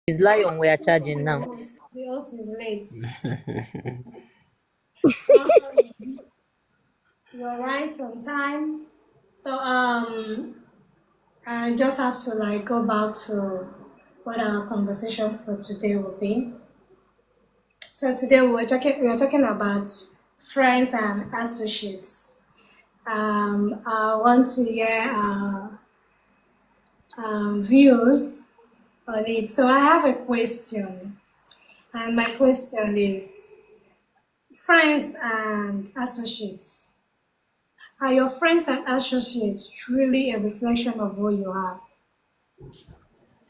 It's Lion we are charging now. The host is late. You're right on time. So I just have to like go back to what our conversation for today will be. So today we were talking about friends and associates. I want to hear views on it. So I have a question, and my question is: friends and associates. Are your friends and associates truly a reflection of who you are?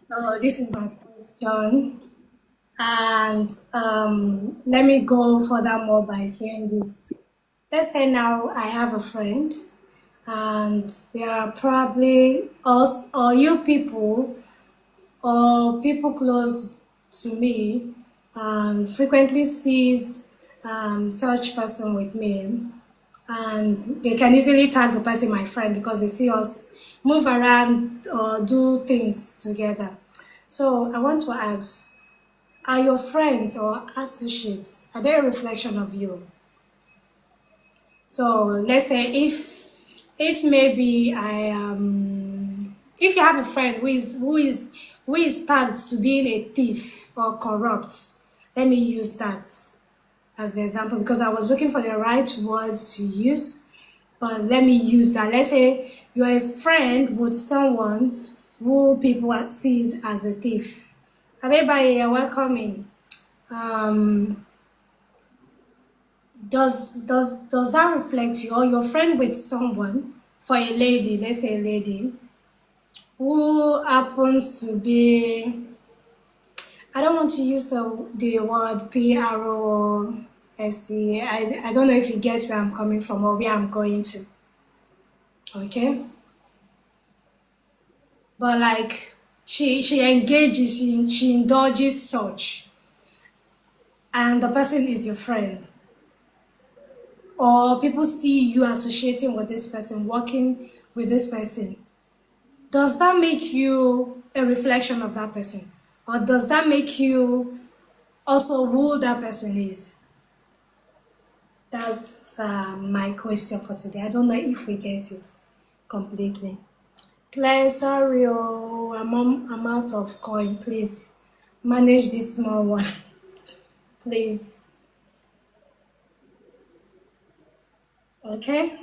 So this is my question. And let me go furthermore by saying this. Let's say now I have a friend, and we are probably us or you people or people close to me frequently sees such person with me, and they can easily tag the person my friend because they see us move around or do things together. So I want to ask, are your friends or associates, are they a reflection of you? So let's say if maybe if you have a friend who is tagged to being a thief or corrupt, let me use that as the example because I was looking for the right words to use. But let me use that. Let's say you're a friend with someone who people see as a thief. Everybody, you're welcoming. Um, does that reflect you or your friend with someone for a lady, let's say a lady, who happens to be, I don't want to use the word PROST. I don't know if you get where I'm coming from or where I'm going to. Okay? But like she engages in she indulges such, and the person is your friend, or people see you associating with this person, working with this person, does that make you a reflection of that person? Or does that make you also who that person is? That's my question for today. I don't know if we get it completely. Claire, sorry, oh, I'm out of coin. Please manage this small one. Please. Okay?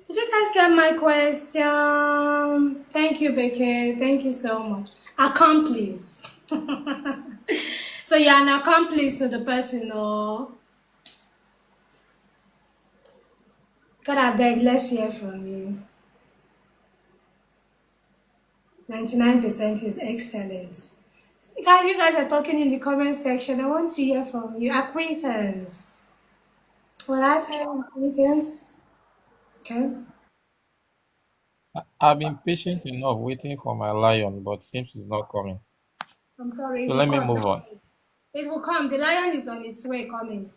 Did you guys get my question? Thank you, Becky. Thank you so much. Accomplice. So you're an accomplice to the person, or God, I beg, let's hear from you. 99% is excellent. Guys, you guys are talking in the comment section. I want to hear from you. Acquaintance. Well, I tell acquaintance. Okay. I've been patient enough waiting for my lion, but seems it's not coming. I'm sorry, it So will let me come. move on. It will come. The lion is on its way coming.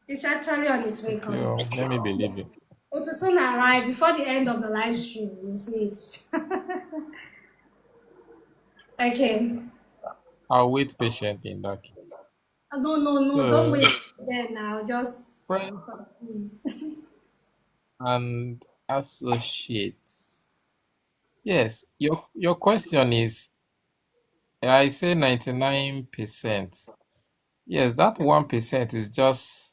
It's actually on its way Okay, coming. oh, let me believe it. It will soon arrive before the end of the live stream. You'll see it. Okay. I'll wait patiently in that case. No, no, no. Don't So, wait there now. Just friends and associates. Yes, your question is, I say 99%. Yes, that 1% is just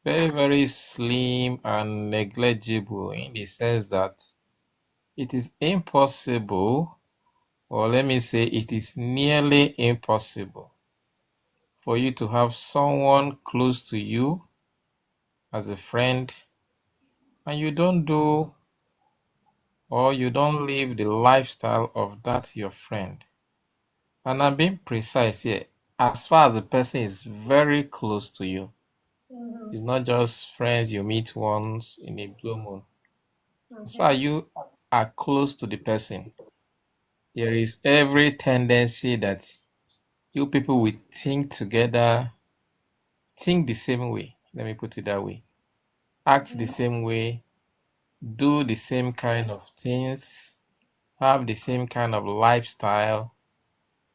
very, very slim and negligible in the sense that it is impossible, or let me say, it is nearly impossible for you to have someone close to you as a friend and you don't do or you don't live the lifestyle of that your friend. And I'm being precise here. As far as the person is very close to you, it's not just friends you meet once in a blue moon. As far as you are close to the person, there is every tendency that you people will think together, think the same way. Let me put it that way. Act the same way, do the same kind of things, have the same kind of lifestyle,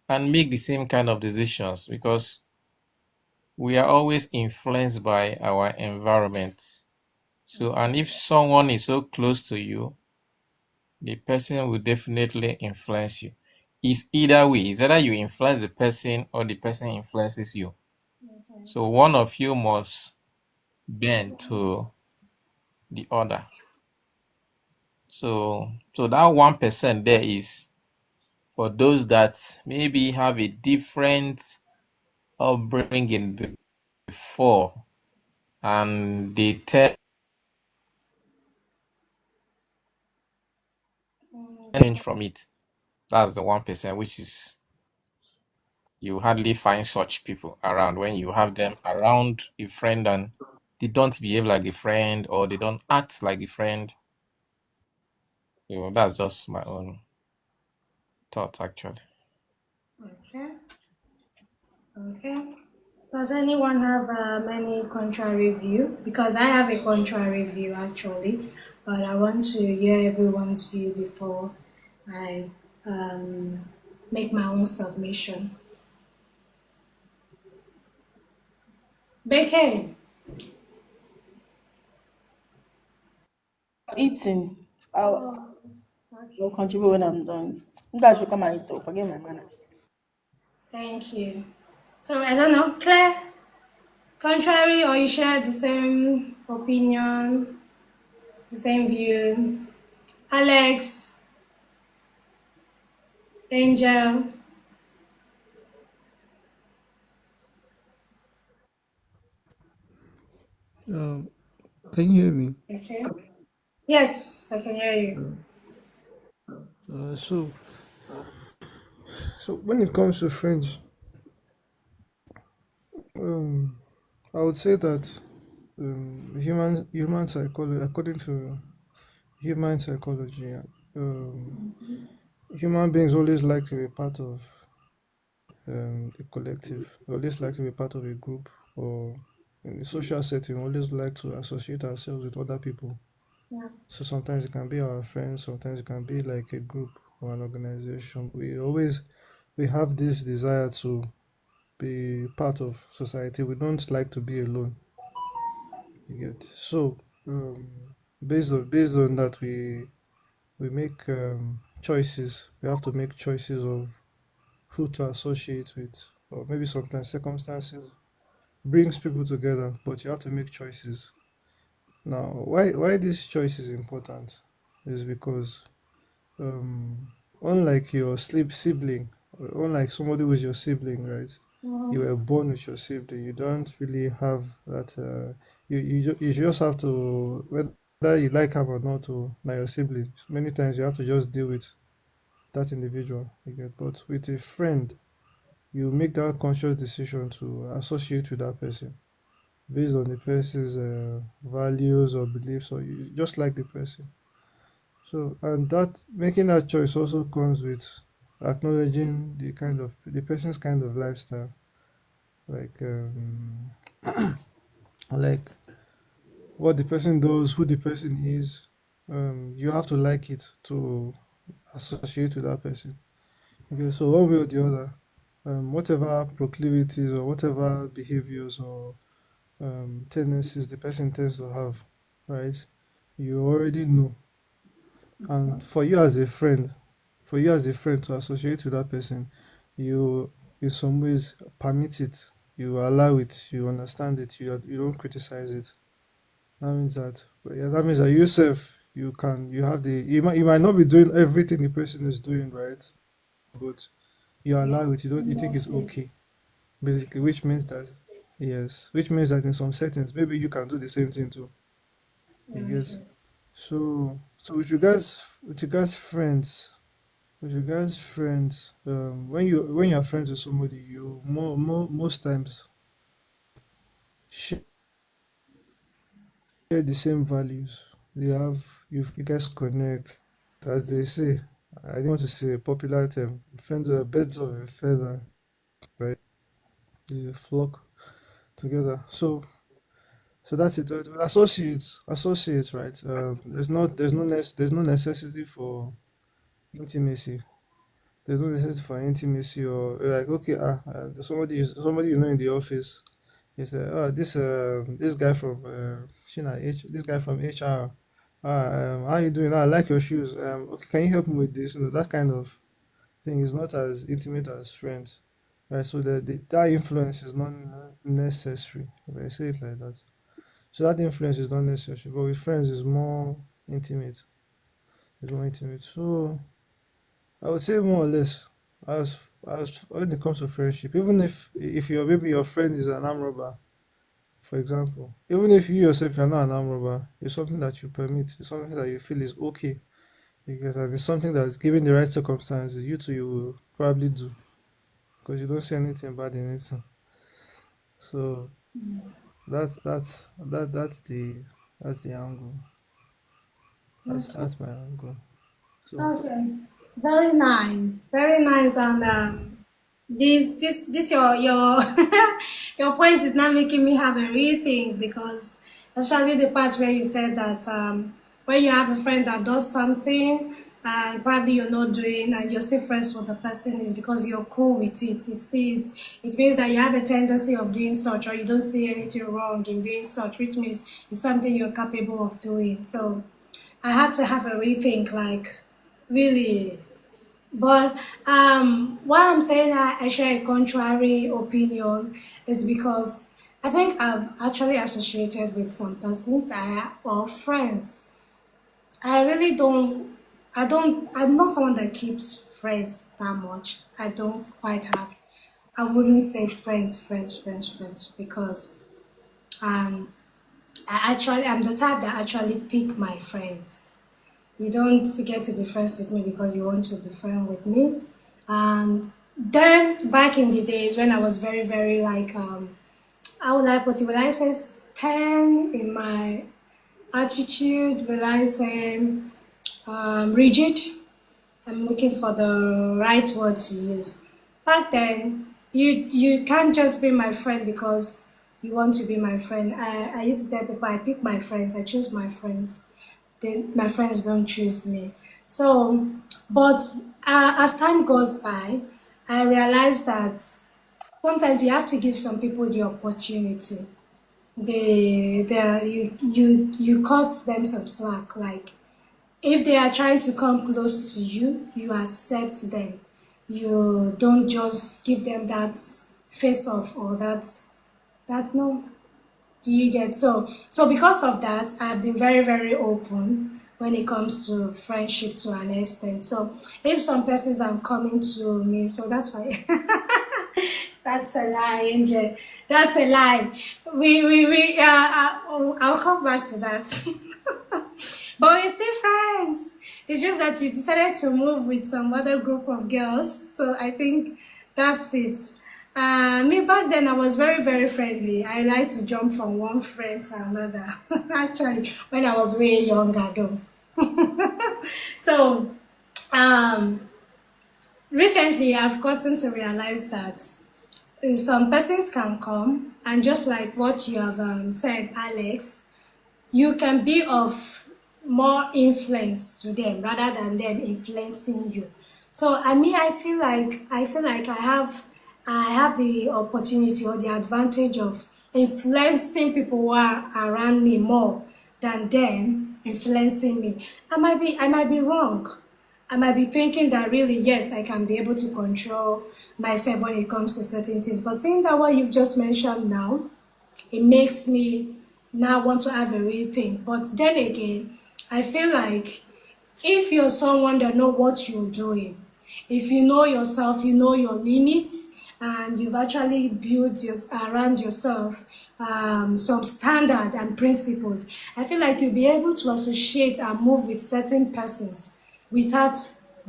and make the same kind of decisions because we are always influenced by our environment. So, and if someone is so close to you, the person will definitely influence you. It's either way. It's either you influence the person or the person influences you. Okay. So one of you must bend to the other. So that 1% there is for those that maybe have a different upbringing before and they tend change Okay. from it. That's the 1%, which is you hardly find such people around when you have them around a friend and they don't behave like a friend or they don't act like a friend. So that's just my own thoughts actually. Okay. Okay. Does anyone have any contrary view? Because I have a contrary view actually, but I want to hear everyone's view before I um, make my own submission. Becky. Eating. I'll, Oh, I'll okay. contribute when I'm done. You guys should come and eat. Though. Forget my manners. Thank you. So I don't know, Claire, contrary or you share the same opinion, the same view? Alex, Angel. Um, can you hear me? Okay. Yes, I can hear you. So when it comes to friends, um, I would say that human psychology, according to human psychology, um, human beings always like to be part of a collective. We always like to be part of a group, or in a social setting, we always like to associate ourselves with other people. Yeah. So sometimes it can be our friends, sometimes it can be like a group or an organization. We have this desire to be part of society. We don't like to be alone. You get so based on that we make choices. We have to make choices of who to associate with, or maybe sometimes circumstances brings people together, but you have to make choices. Now, why this choice is important is because um, unlike your sibling, unlike somebody who is your sibling, right? You Mhm. were born with your sibling. You don't really have that. You just have to, whether you like him or not, to like your sibling. Many times you have to just deal with that individual. You get, but with a friend, you make that conscious decision to associate with that person based on the person's values or beliefs, or you just like the person. So, and that making that choice also comes with acknowledging the person's kind of lifestyle, like like what the person does, who the person is. You have to like it to associate with that person. Okay, so one way or the other, whatever proclivities or whatever behaviors or tendencies the person tends to have, right? You already know. And for you as a friend to associate with that person, you in some ways permit it, you allow it, you understand it, you don't criticize it. That means that, yeah, that means that yourself, you have the, you might not be doing everything the person is doing, right? But you Yeah. allow it, you think it's Mostly. okay, basically, which means that, yes, which means that in some settings, maybe you can do the same thing too. I guess. Okay. So with regards friends, when you're friends with somebody, you most times share the same values. You guys connect, as they say. I didn't want to say a popular term. Friends are birds of a feather, right? They flock together. So So that's it. With associates, right? There's no necessity for intimacy. There's no necessity for intimacy, or like, okay, there's somebody you know in the office. You say, oh, this guy from this guy from HR. How you doing? I like your shoes. Okay, can you help me with this? That kind of thing is not as intimate as friends, right? So that influence is not necessary. If I say it like that. So that influence is not necessary, but with friends is more intimate. It's more intimate. So I would say more or less, as when it comes to friendship, even if maybe your friend is an arm robber, for example, even if you yourself are not an arm robber, it's something that you permit. It's something that you feel is okay because it's something that's given the right circumstances, you will probably do because you don't see anything bad in it. So that's the angle. That's my angle. So Okay, very nice, and this your your point is now making me have a rethink, because especially the part where you said that when you have a friend that does something and probably you're not doing and you're still friends with the person, is because you're cool with it. It means that you have a tendency of doing such, or you don't see anything wrong in doing such, which means it's something you're capable of doing. So I had to have a rethink, like, really. But why I'm saying I share a contrary opinion is because I think I've actually associated with some persons or friends. I really don't. I'm not someone that keeps friends that much. I don't quite have. I wouldn't say friends, because um I'm the type that actually pick my friends. You don't get to be friends with me because you want to be friends with me. And then back in the days when I was very, very like how would I put it? Will I say 10 in my attitude? Will I say rigid? I'm looking for the right word to use. Back then, you can't just be my friend because you want to be my friend. I used to tell people I pick my friends, I choose my friends. My friends don't choose me. So, but as time goes by, I realized that sometimes you have to give some people the opportunity. You cut them some slack. Like, if they are trying to come close to you, you accept them. You don't just give them that face off, or that no. Do you get? So because of that, I've been very, very open when it comes to friendship to an extent. So if some persons are coming to me, so that's why that's a lie, Angel. That's a lie. I'll come back to that. But we're still friends. It's just that you decided to move with some other group of girls. So I think that's it. Me back then, I was very, very friendly. I like to jump from one friend to another. Actually, when I was way younger, though. So, um, recently, I've gotten to realize that some persons can come, and just like what you have said, Alex, you can be of more influence to them rather than them influencing you. So I feel like I have the opportunity or the advantage of influencing people who are around me more than them influencing me. I might be wrong. I might be thinking that really, yes, I can be able to control myself when it comes to certain things. But seeing that what you've just mentioned now, it makes me now want to have a rethink. But then again, I feel like if you're someone that know what you're doing, if you know yourself, you know your limits, and you've actually built around yourself some standard and principles, I feel like you'll be able to associate and move with certain persons without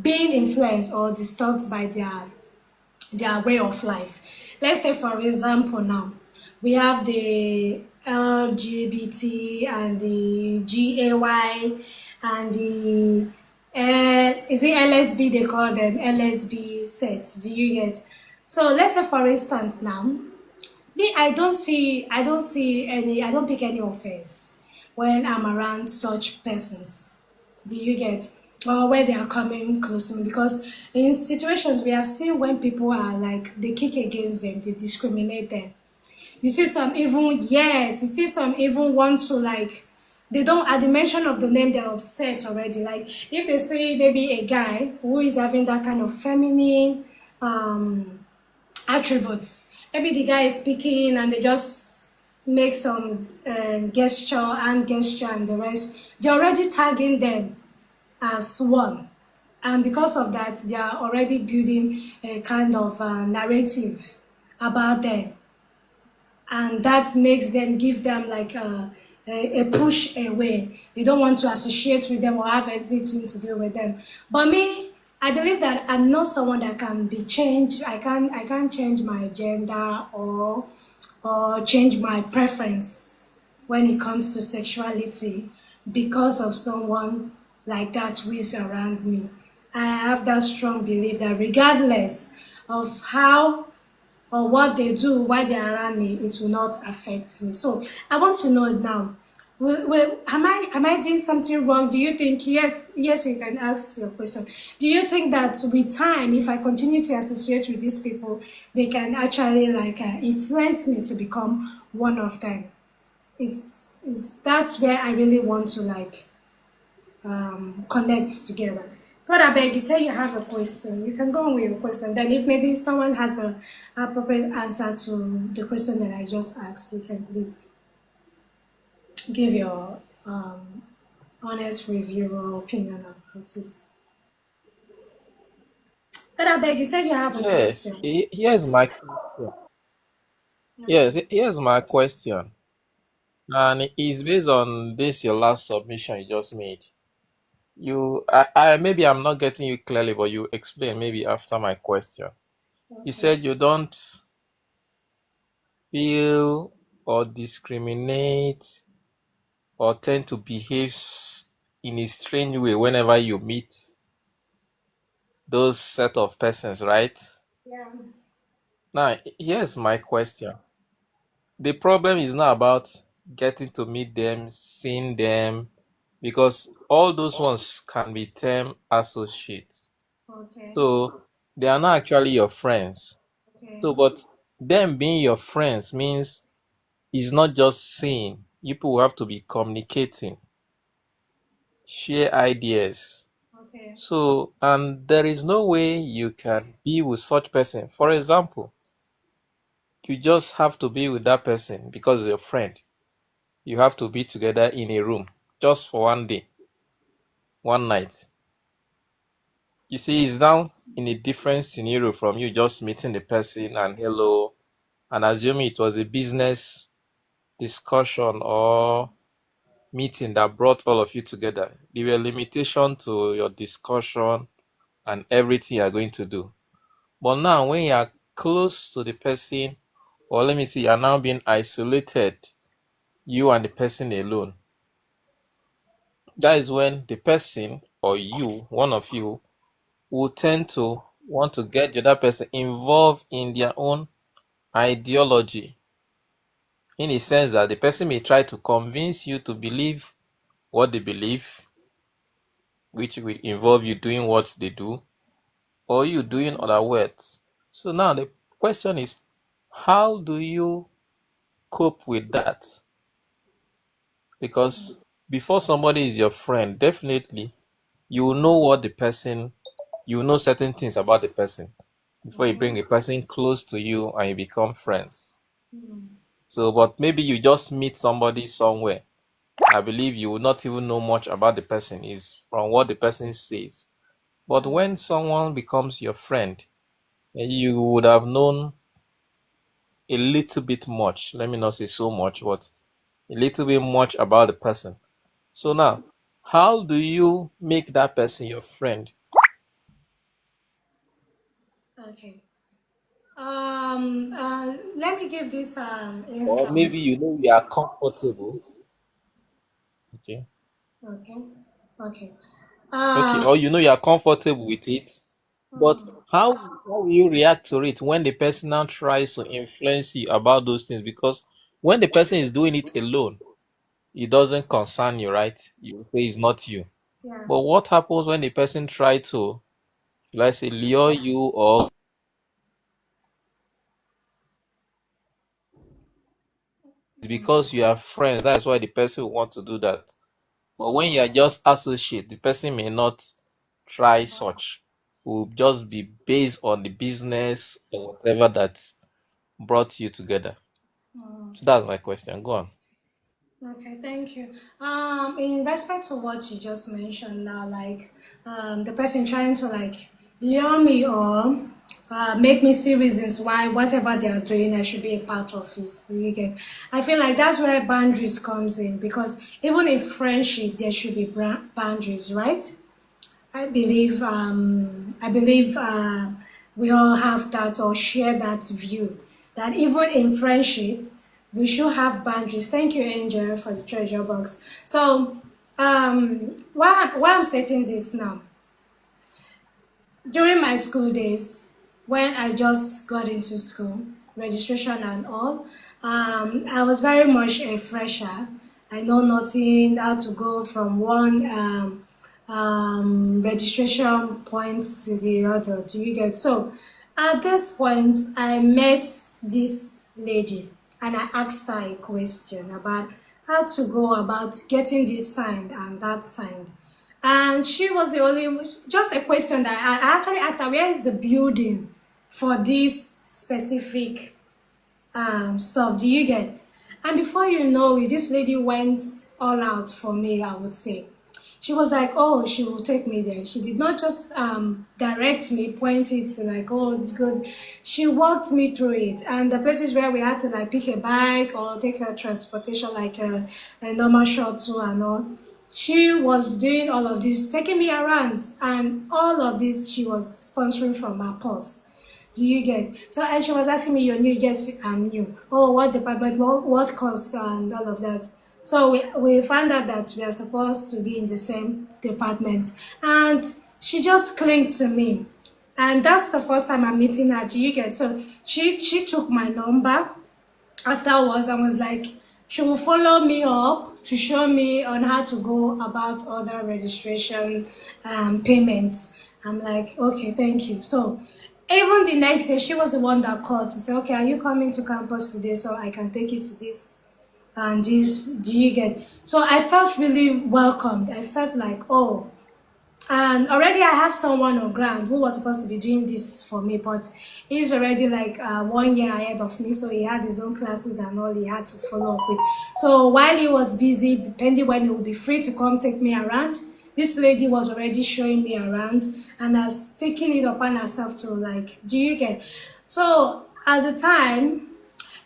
being influenced or disturbed by their way of life. Let's say, for example, now we have the LGBT and the GAY and the is it LSB, they call them LSB sets. Do you get? So let's say, for instance, now Me, I don't see any, I don't pick any offense when I'm around such persons. Do you get? Or where they are coming close to me, because in situations we have seen when people are like they kick against them, they discriminate them. You see some even, yes, you see some even want to like, they don't, at the mention of the name they're upset already. Like if they see maybe a guy who is having that kind of feminine attributes. Maybe the guy is speaking and they just make some gesture and the rest. They're already tagging them as one. And because of that, they are already building a kind of narrative about them, and that makes them give them like a push away. They don't want to associate with them or have anything to do with them. But me, I believe that I'm not someone that can be changed. I can't change my gender or change my preference when it comes to sexuality because of someone like that who is around me. I have that strong belief that regardless of how or what they do while they're around me, it will not affect me. So I want to know now. Am I doing something wrong? Do you think, yes, you can ask your question. Do you think that with time, if I continue to associate with these people, they can actually like influence me to become one of them? It's that's where I really want to like connect together. God, I beg you, say you have a question. You can go on with your question. Then, if maybe someone has a appropriate answer to the question that I just asked, you can please give your honest review or opinion about it. God, I beg you, say you have a Yes, question. here's my question. Yes, here's my question. And it's based on this your last submission you just made. I maybe I'm not getting you clearly, but you explain maybe after my question. You Okay. said you don't feel or discriminate or tend to behave in a strange way whenever you meet those set of persons, right? Yeah. Now, here's my question. The problem is not about getting to meet them, seeing them, because all those ones can be term associates. Okay. So they are not actually your friends. Okay. So, but them being your friends means it's not just seeing. People will have to be communicating, share ideas. Okay. So, and there is no way you can be with such person. For example, you just have to be with that person because your friend. You have to be together in a room just for one day, one night. You see, it's now in a different scenario from you just meeting the person and hello, and assuming it was a business discussion or meeting that brought all of you together. There were limitations to your discussion and everything you are going to do. But now, when you are close to the person, or let me see, you are now being isolated, you and the person alone. That is when the person or you, one of you, will tend to want to get the other person involved in their own ideology, in the sense that the person may try to convince you to believe what they believe, which will involve you doing what they do, or you doing other words. So now the question is, how do you cope with that? Because before somebody is your friend, definitely you will know what the person, you will know certain things about the person before you bring a person close to you and you become friends. So, but maybe you just meet somebody somewhere. I believe you will not even know much about the person, is from what the person says. But when someone becomes your friend, you would have known a little bit much. Let me not say so much, but a little bit much about the person. So now, how do you make that person your friend? Okay. Let me give this Or instance. maybe you know you are comfortable. Okay. Okay. Okay. Okay. Um, Or you know you are comfortable with it. But how will you react to it when the person now tries to influence you about those things? Because when the person is doing it alone, it doesn't concern you, right? You say it's not you. Yeah. But what happens when the person try to, let's say, lure you, or it's because you are friends, that's why the person will want to do that. But when you are just associate, the person may not try such. Will just be based on the business or whatever that brought you together. So that's my question. Go on. Okay, thank you. In respect to what you just mentioned now, like the person trying to like lure me or make me see reasons why whatever they are doing, I should be a part of it. Do you get? I feel like that's where boundaries comes in because even in friendship, there should be boundaries, right? I believe we all have that or share that view that even in friendship we should have boundaries. Thank you, Angel, for the treasure box. So, why I'm stating this now? During my school days, when I just got into school, registration and all, I was very much a fresher. I know nothing, how to go from one registration point to the other. Do you get? So at this point, I met this lady and I asked her a question about how to go about getting this signed and that signed. And she was the only, just a question that I actually asked her, where is the building for this specific stuff? Do you get? And before you know it, this lady went all out for me, I would say. She was like, oh, she will take me there. She did not just direct me, point it to like, oh, good. She walked me through it. And the places where we had to like pick a bike or take a transportation, like a normal shuttle and all, she was doing all of this, taking me around. And all of this, she was sponsoring from her purse. Do you get? So and she was asking me, you're new? Yes, I'm new. Oh, what department? What course and all of that. So we found out that we are supposed to be in the same department. And she just clinged to me. And that's the first time I'm meeting her. Do you get? So she took my number afterwards and was like, she will follow me up to show me on how to go about other registration payments. I'm like, okay, thank you. So even the next day, she was the one that called to say, okay, are you coming to campus today so I can take you to this and this? Do you get? So I felt really welcomed. I felt like, oh, and already I have someone on ground who was supposed to be doing this for me, but he's already like 1 year ahead of me, so he had his own classes and all he had to follow up with. So while he was busy, depending when he would be free to come take me around, this lady was already showing me around and has taken it upon herself to like, do you get? So at the time,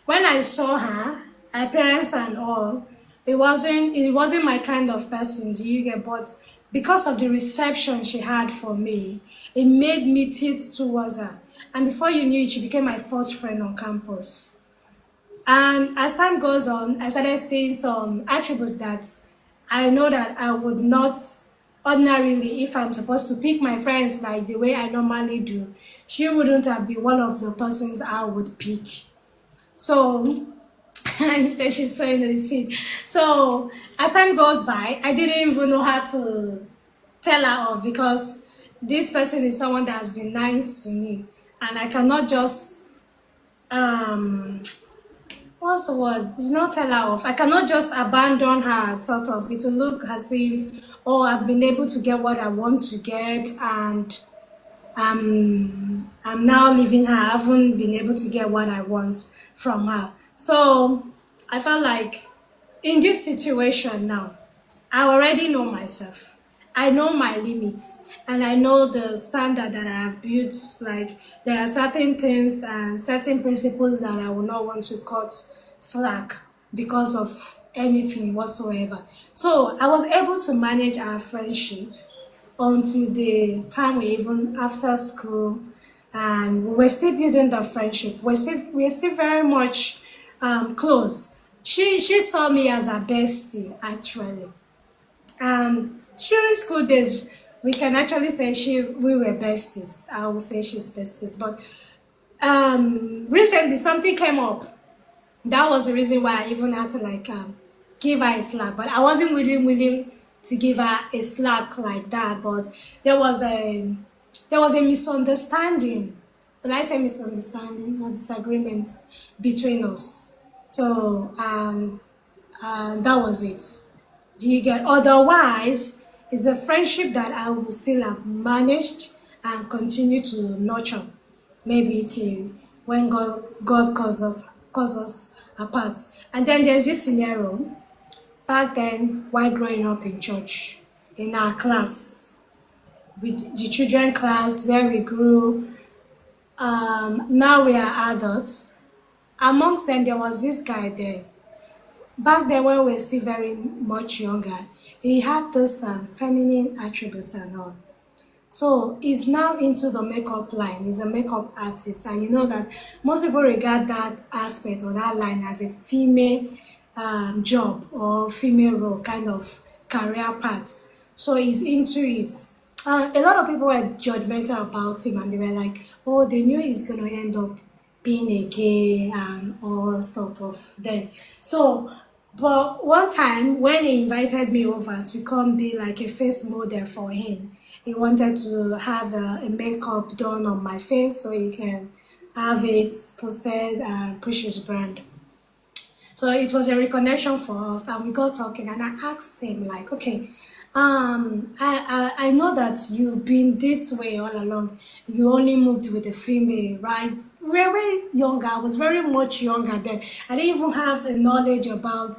when I saw her, her parents and all, it wasn't my kind of person, do you get? But because of the reception she had for me, it made me tilt towards her. And before you knew it, she became my first friend on campus. And as time goes on, I started seeing some attributes that I know that I would not ordinarily, if I'm supposed to pick my friends like the way I normally do, she wouldn't have been one of the persons I would pick. So he said she's sewing the seed. So as time goes by, I didn't even know how to tell her off because this person is someone that has been nice to me, and I cannot just um what's the word? It's not tell her off. I cannot just abandon her. Sort of, it will look as if, oh, I've been able to get what I want to get, and I'm now leaving her. I haven't been able to get what I want from her. So I felt like in this situation now, I already know myself. I know my limits and I know the standard that I have built. Like there are certain things and certain principles that I will not want to cut slack because of anything whatsoever. So I was able to manage our friendship until the time we even after school, and we were still building the friendship. We're still very much close. She saw me as a bestie actually, and during school days we can actually say we were besties. I will say she's besties. But recently something came up. That was the reason why I even had to like give her a slap. But I wasn't willing to give her a slap like that. But there was a there was a misunderstanding. When I say misunderstanding, or disagreement between us. So that was it. Do you get? Otherwise, it's a friendship that I will still have managed and continue to nurture, maybe till when God calls us apart. And then there's this scenario back then while growing up in church, in our class, with the children class where we grew. Now we are adults. Amongst them, there was this guy there. Back then, when we were still very much younger, he had this feminine attributes and all. So he's now into the makeup line. He's a makeup artist, and you know that most people regard that aspect or that line as a female job or female role kind of career path. So he's into it. A lot of people were judgmental about him, and they were like, "Oh, they knew he's gonna end up being a gay and all sort of then." So, but one time when he invited me over to come be like a face model for him, he wanted to have a makeup done on my face so he can have it posted and push his brand. So it was a reconnection for us, and we got talking, and I asked him like, okay, I know that you've been this way all along. You only moved with a female, right? We were very younger. I was very much younger then. I didn't even have a knowledge about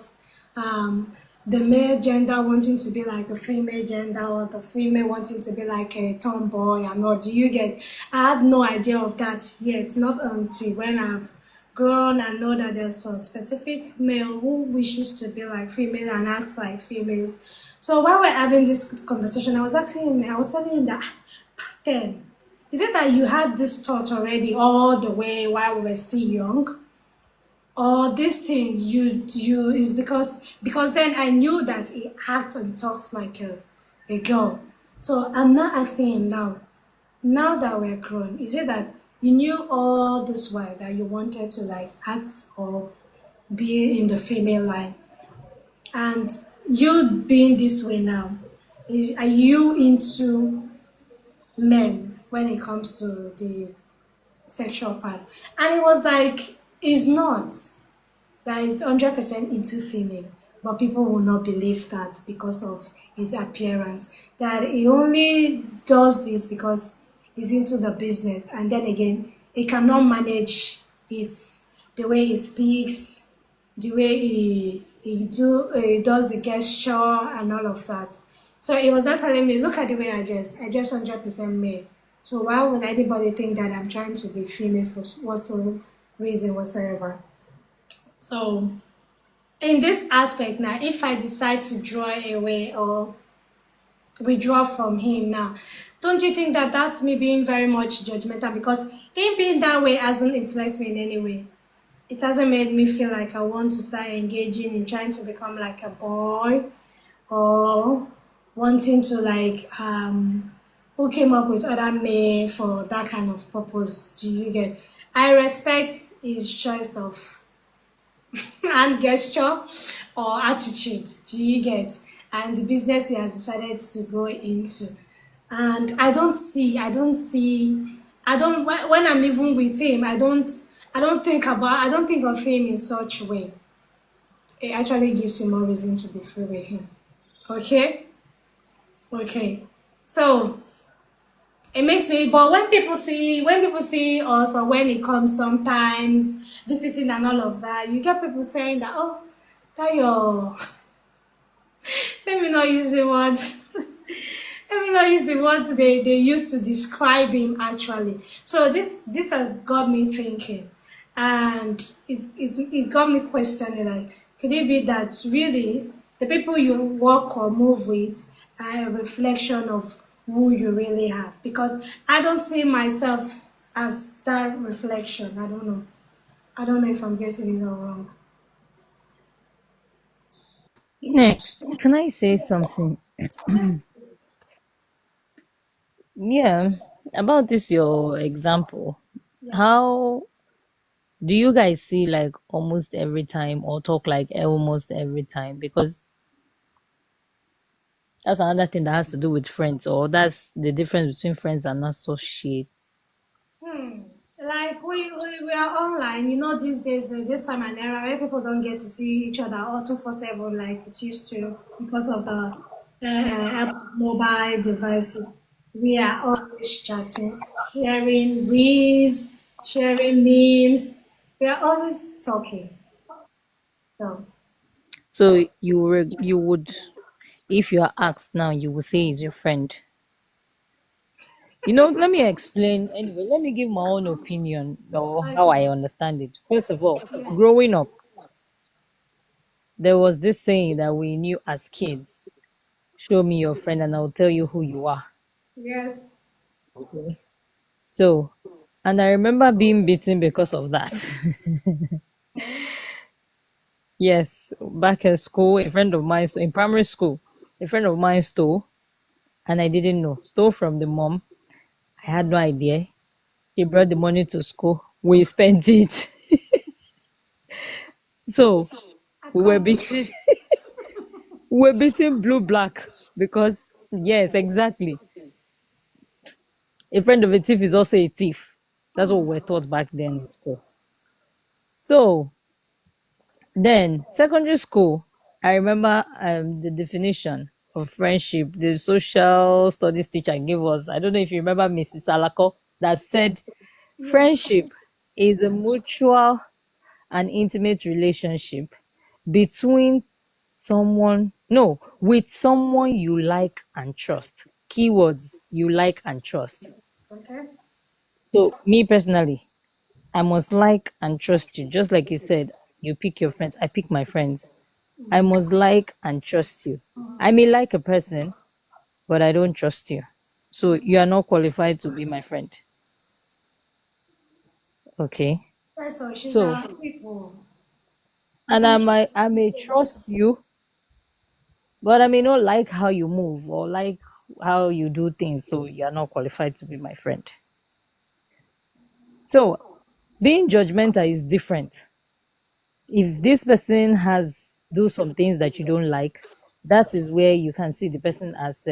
the male gender wanting to be like a female gender or the female wanting to be like a tomboy and all. Do you get? I had no idea of that yet. Not until when I've grown and know that there's a specific male who wishes to be like female and act like females. So while we're having this conversation, I was asking him, I was telling him that back then, is it that you had this thought already all the way while we were still young? Or this thing you is because then I knew that he acts and talks like a girl. So I'm not asking him now that we're grown, is it that you knew all this while that you wanted to like act or be in the female line? And you being this way now, are you into men when it comes to the sexual part? And it was like, it's not. That is 100% into female, but people will not believe that because of his appearance. That he only does this because he's into the business, and then again, he cannot manage it. The way he speaks, the way he does the gesture and all of that. So he was not telling me, look at the way I dress. I dress 100% male. So why would anybody think that I'm trying to be female for whatsoever reason whatsoever? So in this aspect now, if I decide to draw away or withdraw from him now, don't you think that that's me being very much judgmental? Because him being that way hasn't influenced me in any way. It hasn't made me feel like I want to start engaging in trying to become like a boy or wanting to like who came up with other men for that kind of purpose. Do you get? I respect his choice of hand gesture or attitude. Do you get? And the business he has decided to go into. And when I'm even with him, I don't think of him in such a way. It actually gives you more reason to be free with him. Okay? Okay. So it makes me, but when people see us or when it comes sometimes visiting and all of that, you get people saying that, oh, that your let me not use the word let me not use the word they used to describe him actually. So this has got me thinking, and it got me questioning, like, could it be that really the people you work or move with are a reflection of who you really are? Because I don't see myself as that reflection. I don't know if I'm getting it all wrong. Next, can I say something? Yeah, about this your example, Yeah. how do you guys see like almost every time or talk like almost every time? Because that's another thing that has to do with friends, or that's the difference between friends and associates. Hmm. Like we are online, these days, this time and era, where people don't get to see each other all 24/7 like it used to because of the mobile devices. We are always chatting, sharing reels, sharing memes. We are always talking. So, So you would, if you are asked now, you will say is your friend. Let me explain anyway. Let me give my own opinion or how okay. I understand it. First of all, Yeah. growing up, there was this saying that we knew as kids: "Show me your friend, and I'll tell you who you are." Yes. Okay. So, and I remember being beaten because of that. Okay. Yes, back in school, a friend of mine, in primary school, a friend of mine stole, and I didn't know. Stole from the mom. I had no idea. She brought the money to school. We spent it. So we were beating, Accomplished. we were beating blue black because yes, exactly. A friend of a thief is also a thief. That's what we were taught back then in school. So then secondary school, I remember the definition of friendship. The social studies teacher gave us. I don't know if you remember Mrs. Alako that said Yes. friendship is a mutual and intimate relationship between someone, no, with someone you like and trust. Keywords: you like and trust. Okay. So, me personally, I must like and trust you. Just like you said, you pick your friends, I pick my friends. I must like and trust you. I may like a person, but I don't trust you. So, you are not qualified to be my friend. Okay. That's all. She's So, our people. and I may trust you, but I may not like how you move or like how you do things, so you're not qualified to be my friend. So being judgmental is different. If this person has do some things that you don't like, that is where you can see the person as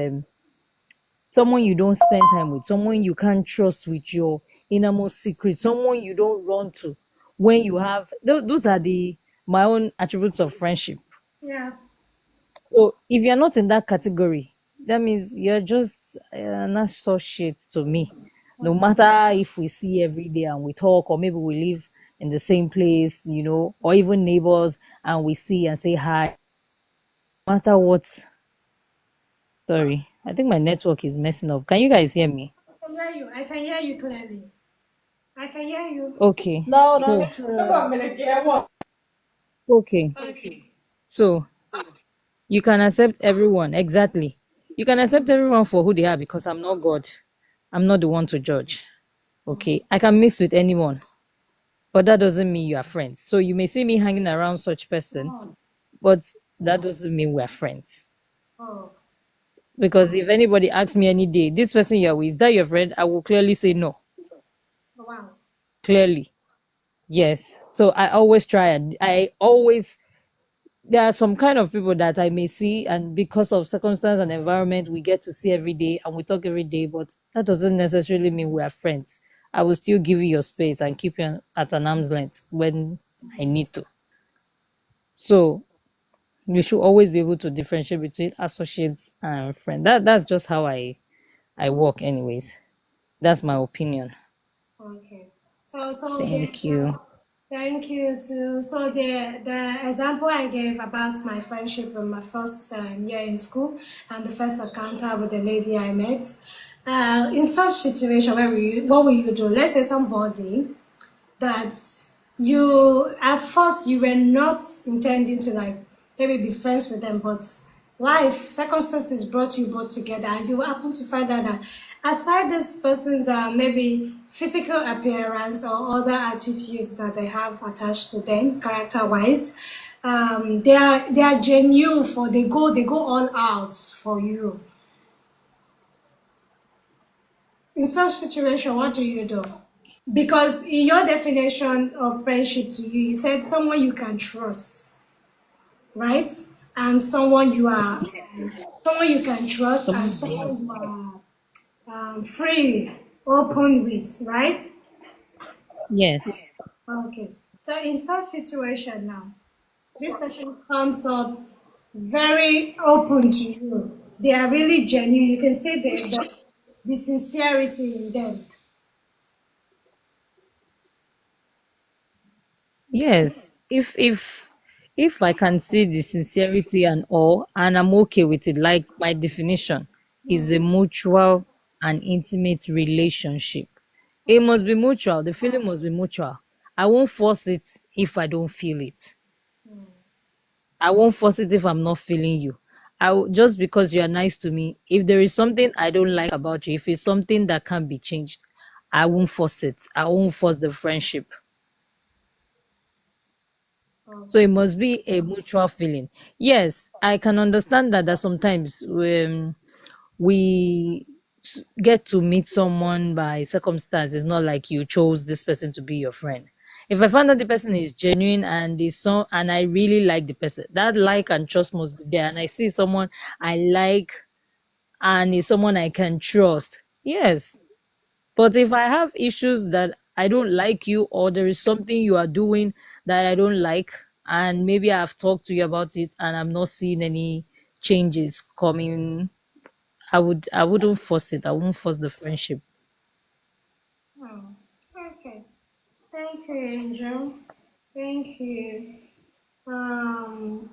someone you don't spend time with, someone you can't trust with your innermost secret, someone you don't run to when you have those are the my own attributes of friendship. Yeah. So if you're not in that category, that means you're just an associate to me. No matter if we see every day and we talk, or maybe we live in the same place, or even neighbors and we see and say hi. No matter what. Sorry, I think my network is messing up. Can you guys hear me? I can hear you. I can hear you clearly. I can hear you. Okay. No, So, not true. okay. Okay. So you can accept everyone. Exactly. You can accept everyone for who they are because I'm not God. I'm not the one to judge. Okay, I can mix with anyone, but that doesn't mean you are friends. So you may see me hanging around such person, but that doesn't mean we're friends. Oh, Because if anybody asks me any day, this person you're with, is that your friend? I will clearly say no. wow. Clearly. Yes. So I always try, and I always, there are some kind of people that I may see, and because of circumstance and environment, we get to see every day and we talk every day, but that doesn't necessarily mean we are friends. I will still give you your space and keep you at an arm's length when I need to. So you should always be able to differentiate between associates and friends. That's just how I work, anyways. That's my opinion. Okay. So Thank you. thank you too. So the example I gave about my friendship in my first year in school and the first encounter with the lady I met. In such situation, what will you do? Let's say somebody that you at first you were not intending to like maybe be friends with them, but life circumstances brought you both together and you happen to find out that aside this person's maybe physical appearance or other attitudes that they have attached to them character wise, they are genuine they go all out for you. in such situation, what do you do? Because in your definition of friendship to you, you said someone you can trust, right? And someone you can trust, and Someone you someone you are free, open with, right? Yes. Okay. So in such situation now, this person comes up very open to you. They are really genuine. You can see the sincerity in them. Yes. If I can see the sincerity and all and I'm okay with it, like my definition is a mutual and intimate relationship. It must be mutual. The feeling must be mutual. I won't force it if I don't feel it. I won't force it if I'm not feeling you. Just because you are nice to me, if there is something I don't like about you, if it's something that can't be changed, I won't force it. I won't force the friendship. So it must be a mutual feeling. Yes, I can understand that sometimes we get to meet someone by circumstance. It's not like you chose this person to be your friend. If I find that the person is genuine and is so, and I really like the person, that like and trust must be there. And I see someone I like and is someone I can trust. Yes, but if I have issues that I don't like you, or there is something you are doing that I don't like, and maybe I've talked to you about it and I'm not seeing any changes coming, I wouldn't force it. I won't force the friendship. Oh, okay. Thank you, Angel. Thank you. Um,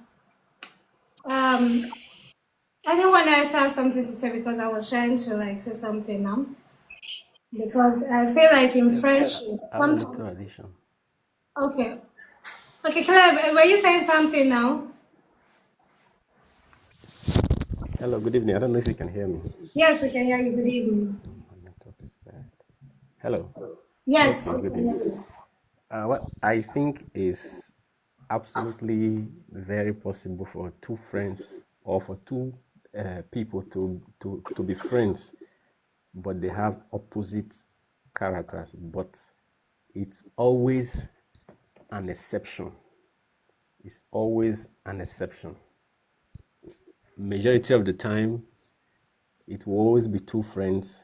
um, anyone else have something to say because I was trying to like say something now? Because I feel like in Yes, friendship, I have a little sometimes. addition. Okay. Okay, Claire, were you saying something now? Hello, good evening. I don't know if you can hear me. Yes, we can hear you. Good evening. My network is bad. Hello. Yes, Okay, we good can hear evening. you. What I think is absolutely very possible for two friends or for two people to be friends, but they have opposite characters. But it's always an exception. It's always an exception. Majority of the time, it will always be two friends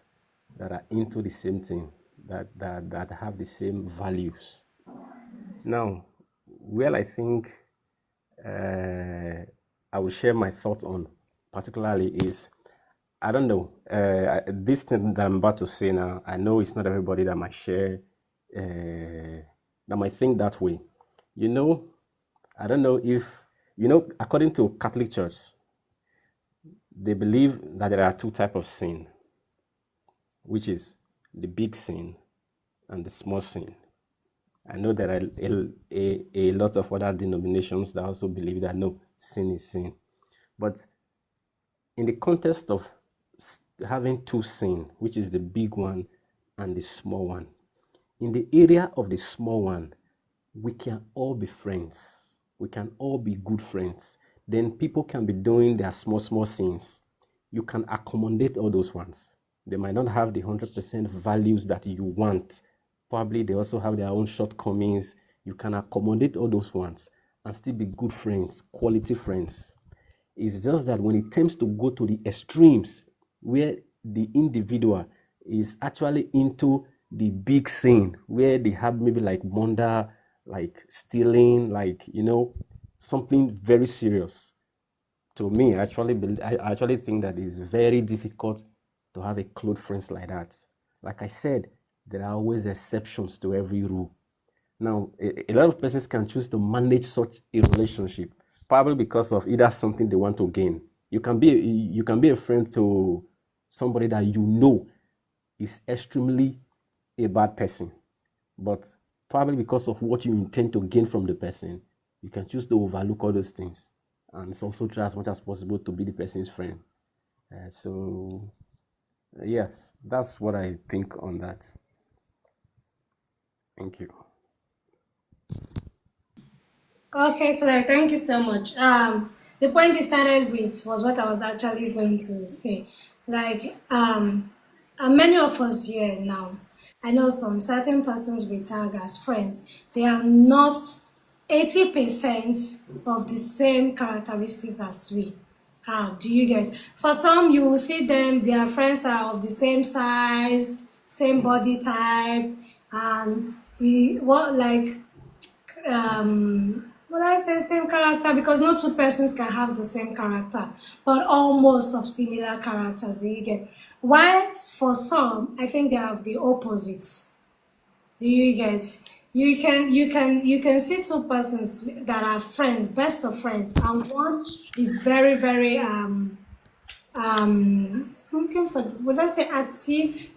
that are into the same thing, that have the same values. Now, well, I think I will share my thoughts on particularly is I don't know this thing that I'm about to say now. I know it's not everybody that might share that might think that way. You know, I don't know if according to Catholic Church, they believe that there are two types of sin, which is the big sin and the small sin. I know there are a lot of other denominations that also believe that no, sin is sin. But in the context of having two sin, which is the big one and the small one, in the area of the small one, we can all be friends. We can all be good friends. Then people can be doing their small sins. You can accommodate all those ones. They might not have the 100% values that you want. Probably they also have their own shortcomings. You can accommodate all those ones and still be good friends, quality friends. It's just that when it tends to go to the extremes, where the individual is actually into the big sin, where they have maybe like murder, like stealing, like something very serious. To me, I actually think that it's very difficult to have a close friends like that. Like I said, there are always exceptions to every rule. Now, a lot of persons can choose to manage such a relationship, probably because of either something they want to gain. You can be a friend to somebody that you know is extremely a bad person, but probably because of what you intend to gain from the person, you can choose to overlook all those things and also try as much as possible to be the person's friend. Yes, that's what I think on that. Thank you. Okay, Claire, thank you so much. The point you started with was what I was actually going to say. Like, and many of us here now, I know some certain persons we tag as friends, they are not 80% of the same characteristics as we. How do you get? For some, you will see them, their friends are of the same size, same body type, and what like well, I say same character because no two persons can have the same character, but almost of similar characters. Do you get? Whilst for some, I think they have the opposites. Do you get? You can see two persons that are friends, best of friends, and one is very very would I say active?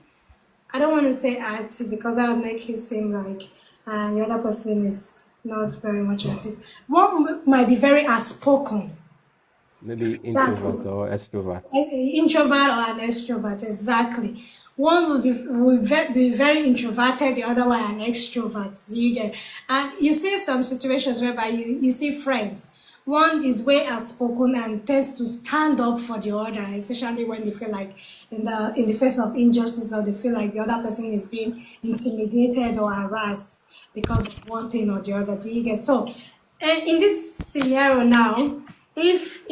I don't want to say active because that would make it seem like the other person is not very much active. One might be very outspoken. Maybe That's introvert or extrovert. introvert or an extrovert, exactly. One will be very introverted, the other one an extrovert. Do you get? And you see some situations whereby you see friends. One is way outspoken and tends to stand up for the other, especially when they feel like in the face of injustice or they feel like the other person is being intimidated or harassed because of one thing or the other. Do you get? So, in this scenario now, if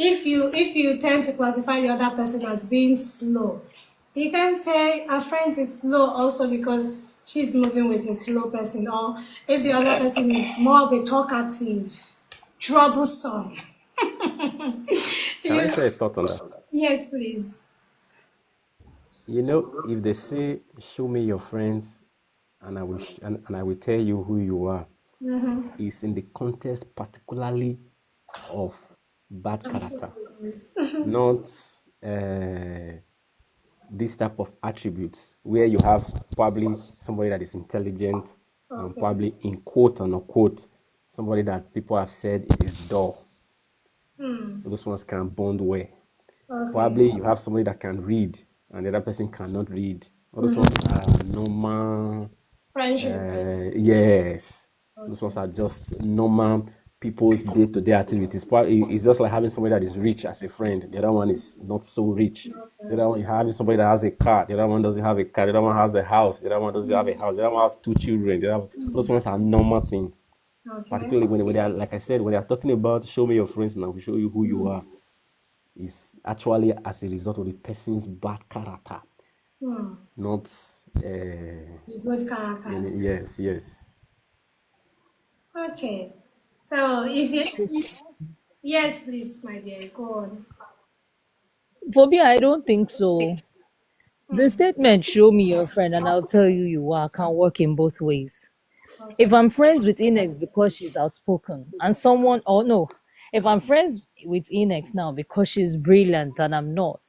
you tend to classify the other person as being slow, you can say a friend is slow also because she's moving with a slow person, or if the other person is more of a talkative, troublesome. Can I You, say a thought on that? yes, please. You know, if they say, "Show me your friends," and and I will tell you who you are, is in the context particularly of bad character, Yes. not uh, this type of attributes where you have probably somebody that is intelligent and Okay. probably in quote and unquote somebody that people have said it is dull. Those ones can bond well. Okay. Probably you have somebody that can read and the other person cannot read. All those ones are normal. Friendship. Yes, those Okay. ones are just normal people's day-to-day activities. Probably it's just like having somebody that is rich as a friend. The other one is not so rich. The other one, you're having somebody that has a car. The other one doesn't have a car. The other one has a house. The other one doesn't have a house. The other one has two children. Those ones are normal thing. Okay. Particularly when they are, like I said, when they are talking about show me your friends and I will show you who you are, is actually as a result of the person's bad character, not The good characters. yes, yes. Okay. So yes, please, my dear, go on. For me, I don't think so. The statement "show me your friend and I'll tell you you are" can work in both ways. If Okay. I'm friends with Inex because she's outspoken, and someone, or no, if I'm friends with Inex now because she's brilliant and I'm not,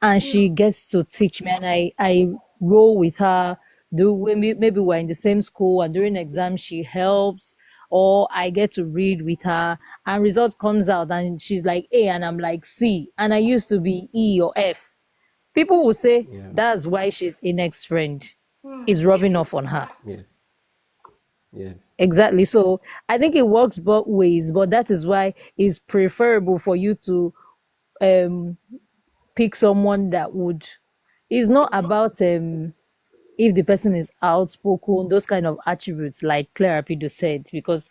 and she gets to teach me, and I roll with her, do maybe we're in the same school and during exams she helps, or I get to read with her, and result comes out and she's like A and I'm like C, and I used to be E or F. People will say Yeah, that's why she's Inex's friend. Is rubbing off on her. yes, yes. Exactly. So I think it works both ways, but that is why it's preferable for you to um pick someone that would. It's not about if the person is outspoken, those kind of attributes like Clara Pido said, because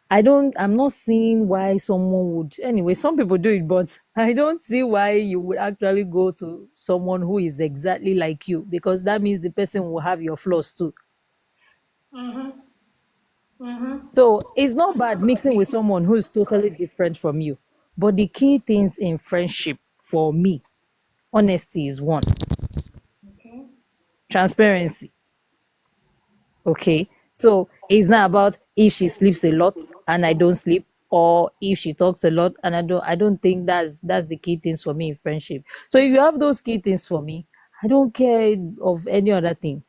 I'm not seeing why someone would. Anyway, some people do it, but I don't see why you would actually go to someone who is exactly like you, because that means the person will have your flaws too. So it's not bad mixing with someone who is totally different from you. But the key things in friendship for me, honesty is one, Okay. transparency. Okay. So it's not about if she sleeps a lot and I don't sleep, or if she talks a lot and I don't think that's the key things for me in friendship. So if you have those key things for me, I don't care of any other thing.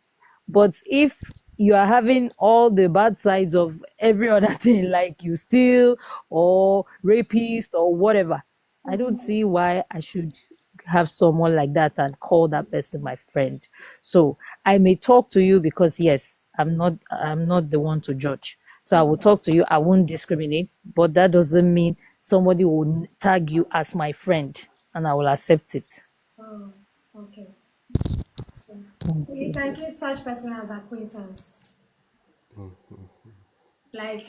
But if you are having all the bad sides of every other thing, like you steal or rapist or whatever, I don't see why I should have someone like that and call that person my friend. So I may talk to you because yes, I'm not the one to judge. So I will talk to you, I won't discriminate, but that doesn't mean somebody will tag you as my friend and I will accept it. Oh, okay. So you can keep such person as acquaintance. Like,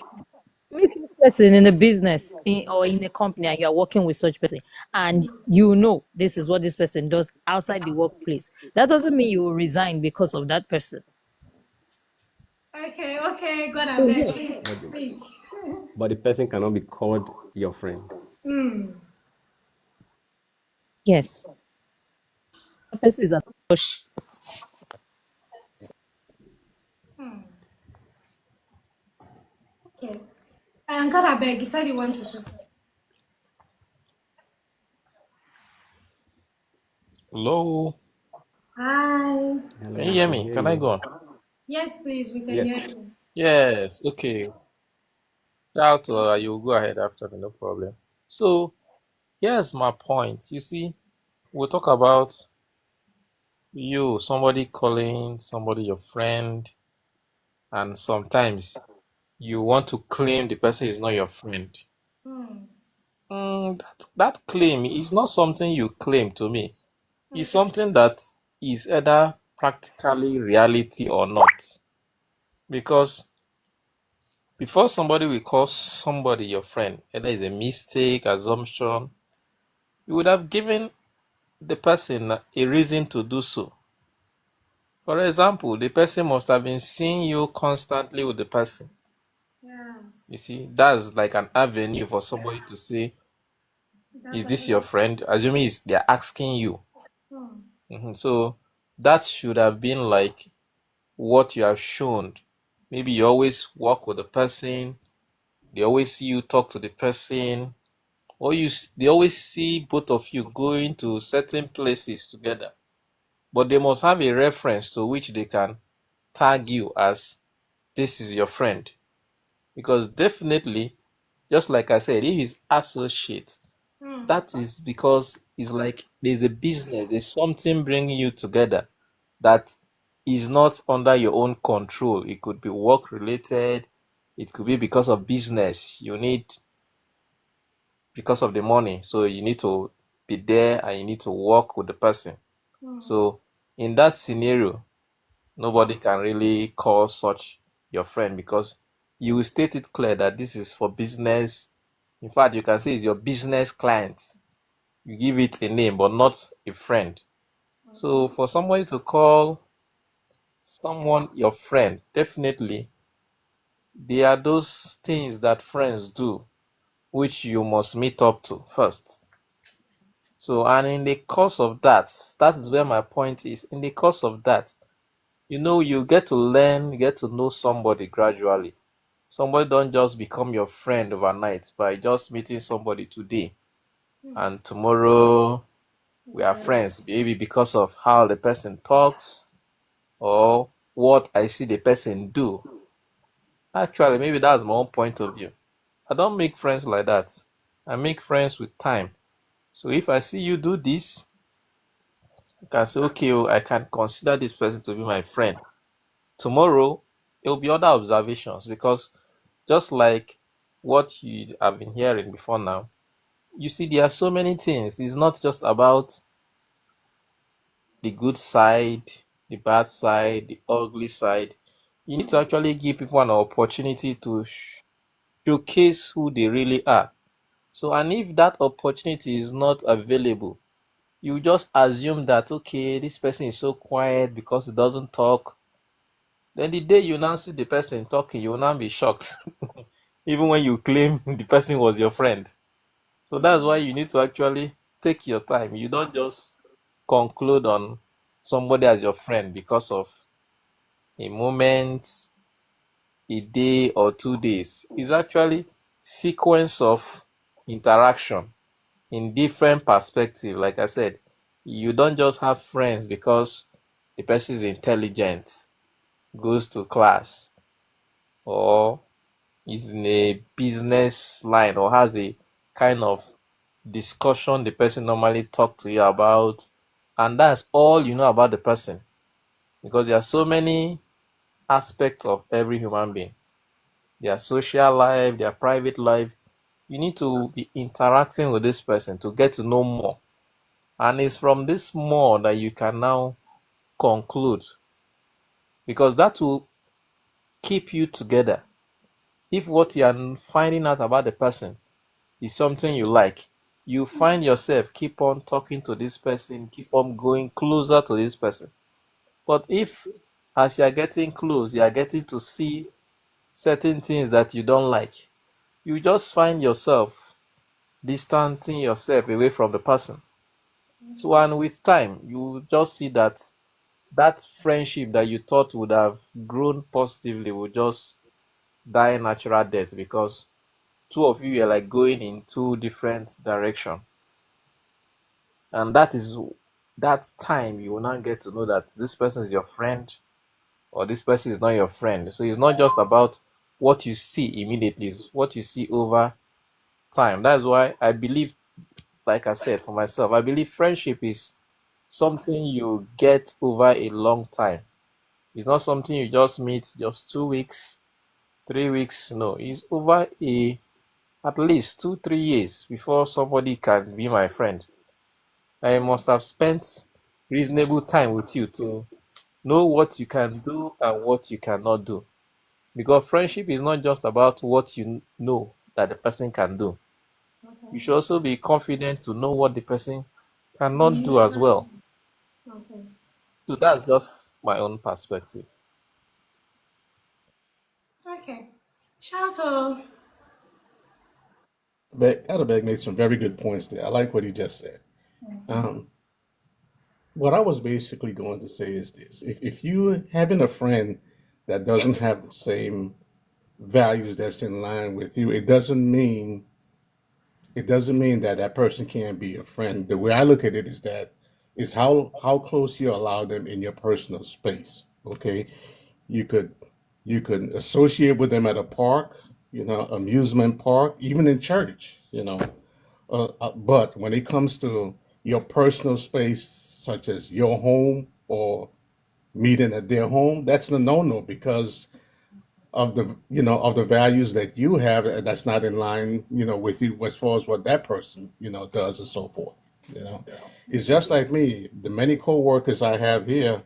Meet this person in a business or in a company, and you're working with such person, and you know this is what this person does outside the workplace. That doesn't mean you will resign because of that person. okay, God, I So beg, yes, please But the, speak. but the person cannot be called your friend. yes, that person is a push. Okay. And God, I beg, you said you want to say something. Hello, Hi. can Hello, you we hear can me? hear Can I you. go on? Yes, please, we can hear Yes. you. Yes, okay. Shout you go ahead after me, no problem. So here's my point. You see, we'll talk about you, somebody calling somebody your friend, and sometimes you want to claim the person is not your friend. That claim is not something you claim to me. It's Okay. something that is either practically reality or not. Because before somebody will call somebody your friend, either it's a mistake, assumption, you would have given the person a reason to do so. For example, the person must have been seeing you constantly with the person. Yeah. You see, that's like an avenue for somebody to say, That is this person your is. friend? Assuming they're asking you. Hmm. So that should have been like what you have shown. Maybe you always walk with the person, they always see you talk to the person, or they always see both of you going to certain places together. But they must have a reference to which they can tag you as this is your friend. Because definitely, just like I said, if it's associate, that is because it's like there's a business, there's something bringing you together that is not under your own control. It could be work related, it could be because of business. You need because of the money, so you need to be there and you need to work with the person. So in that scenario, nobody can really call such your friend because you will state it clear that this is for business. In fact, you can say it's your business client. You give it a name, but not a friend. So for somebody to call someone your friend, definitely there are those things that friends do which you must meet up to first. So, and in the course of that, that is where my point is. In the course of that, you get to learn, you get to know somebody gradually. Somebody don't just become your friend overnight by just meeting somebody today and tomorrow we are friends, maybe because of how the person talks or what I see the person do. Actually, maybe that's my own point of view. I don't make friends like that. I make friends with time. So if I see you do this, I can say, okay, oh, I can consider this person to be my friend. Tomorrow, it will be other observations because just like what you have been hearing before now, you see, there are so many things. It's not just about the good side, the bad side, the ugly side. You need to actually give people an opportunity to showcase who they really are. So, and if that opportunity is not available, you just assume that, okay, this person is so quiet because he doesn't talk. Then the day you now see the person talking, you will now be shocked, even when you claim the person was your friend. So that's why you need to actually take your time. You don't just conclude on somebody as your friend because of a moment, a day or 2 days. It's actually sequence of interaction in different perspective. Like I said, you don't just have friends because the person is intelligent, goes to class, or is in a business line, or has a kind of discussion the person normally talk to you about, and that's all you know about the person. Because there are so many aspects of every human being, their social life, their private life. You need to be interacting with this person to get to know more. And it's from this more that you can now conclude, because that will keep you together. If what you are finding out about the person is something you like, you find yourself keep on talking to this person, keep on going closer to this person. But if as you are getting close, you are getting to see certain things that you don't like, you just find yourself distancing yourself away from the person. So, and with time, you just see that that friendship that you thought would have grown positively will just die natural death, because two of you are like going in two different directions. And that is that time you will not get to know that this person is your friend or this person is not your friend. So it's not just about what you see immediately, it's what you see over time. That's why I believe, like I said for myself, I believe friendship is something you get over a long time. It's not something you just meet just 2 weeks, 3 weeks. No, it's over a at least 2, 3 years before somebody can be my friend. I must have spent reasonable time with you to know what you can do and what you cannot do. Because friendship is not just about what you know that the person can do. You should also be confident to know what the person cannot do as well. Okay. So that's just my own perspective. Okay. Shout out. Atterbeck made some very good points there. I like what he just said. Um, what I was basically going to say is this: if you having a friend that doesn't have the same values that's in line with you, it doesn't mean that that person can't be a friend. The way I look at it is that is how close you allow them in your personal space. Okay, you could you could associate with them at a park, amusement park, even in church, but when it comes to your personal space, such as your home or meeting at their home, that's a no-no because of the values that you have that's not in line, with you as far as what that person, does and so forth. You know, it's just like me. The many coworkers I have here,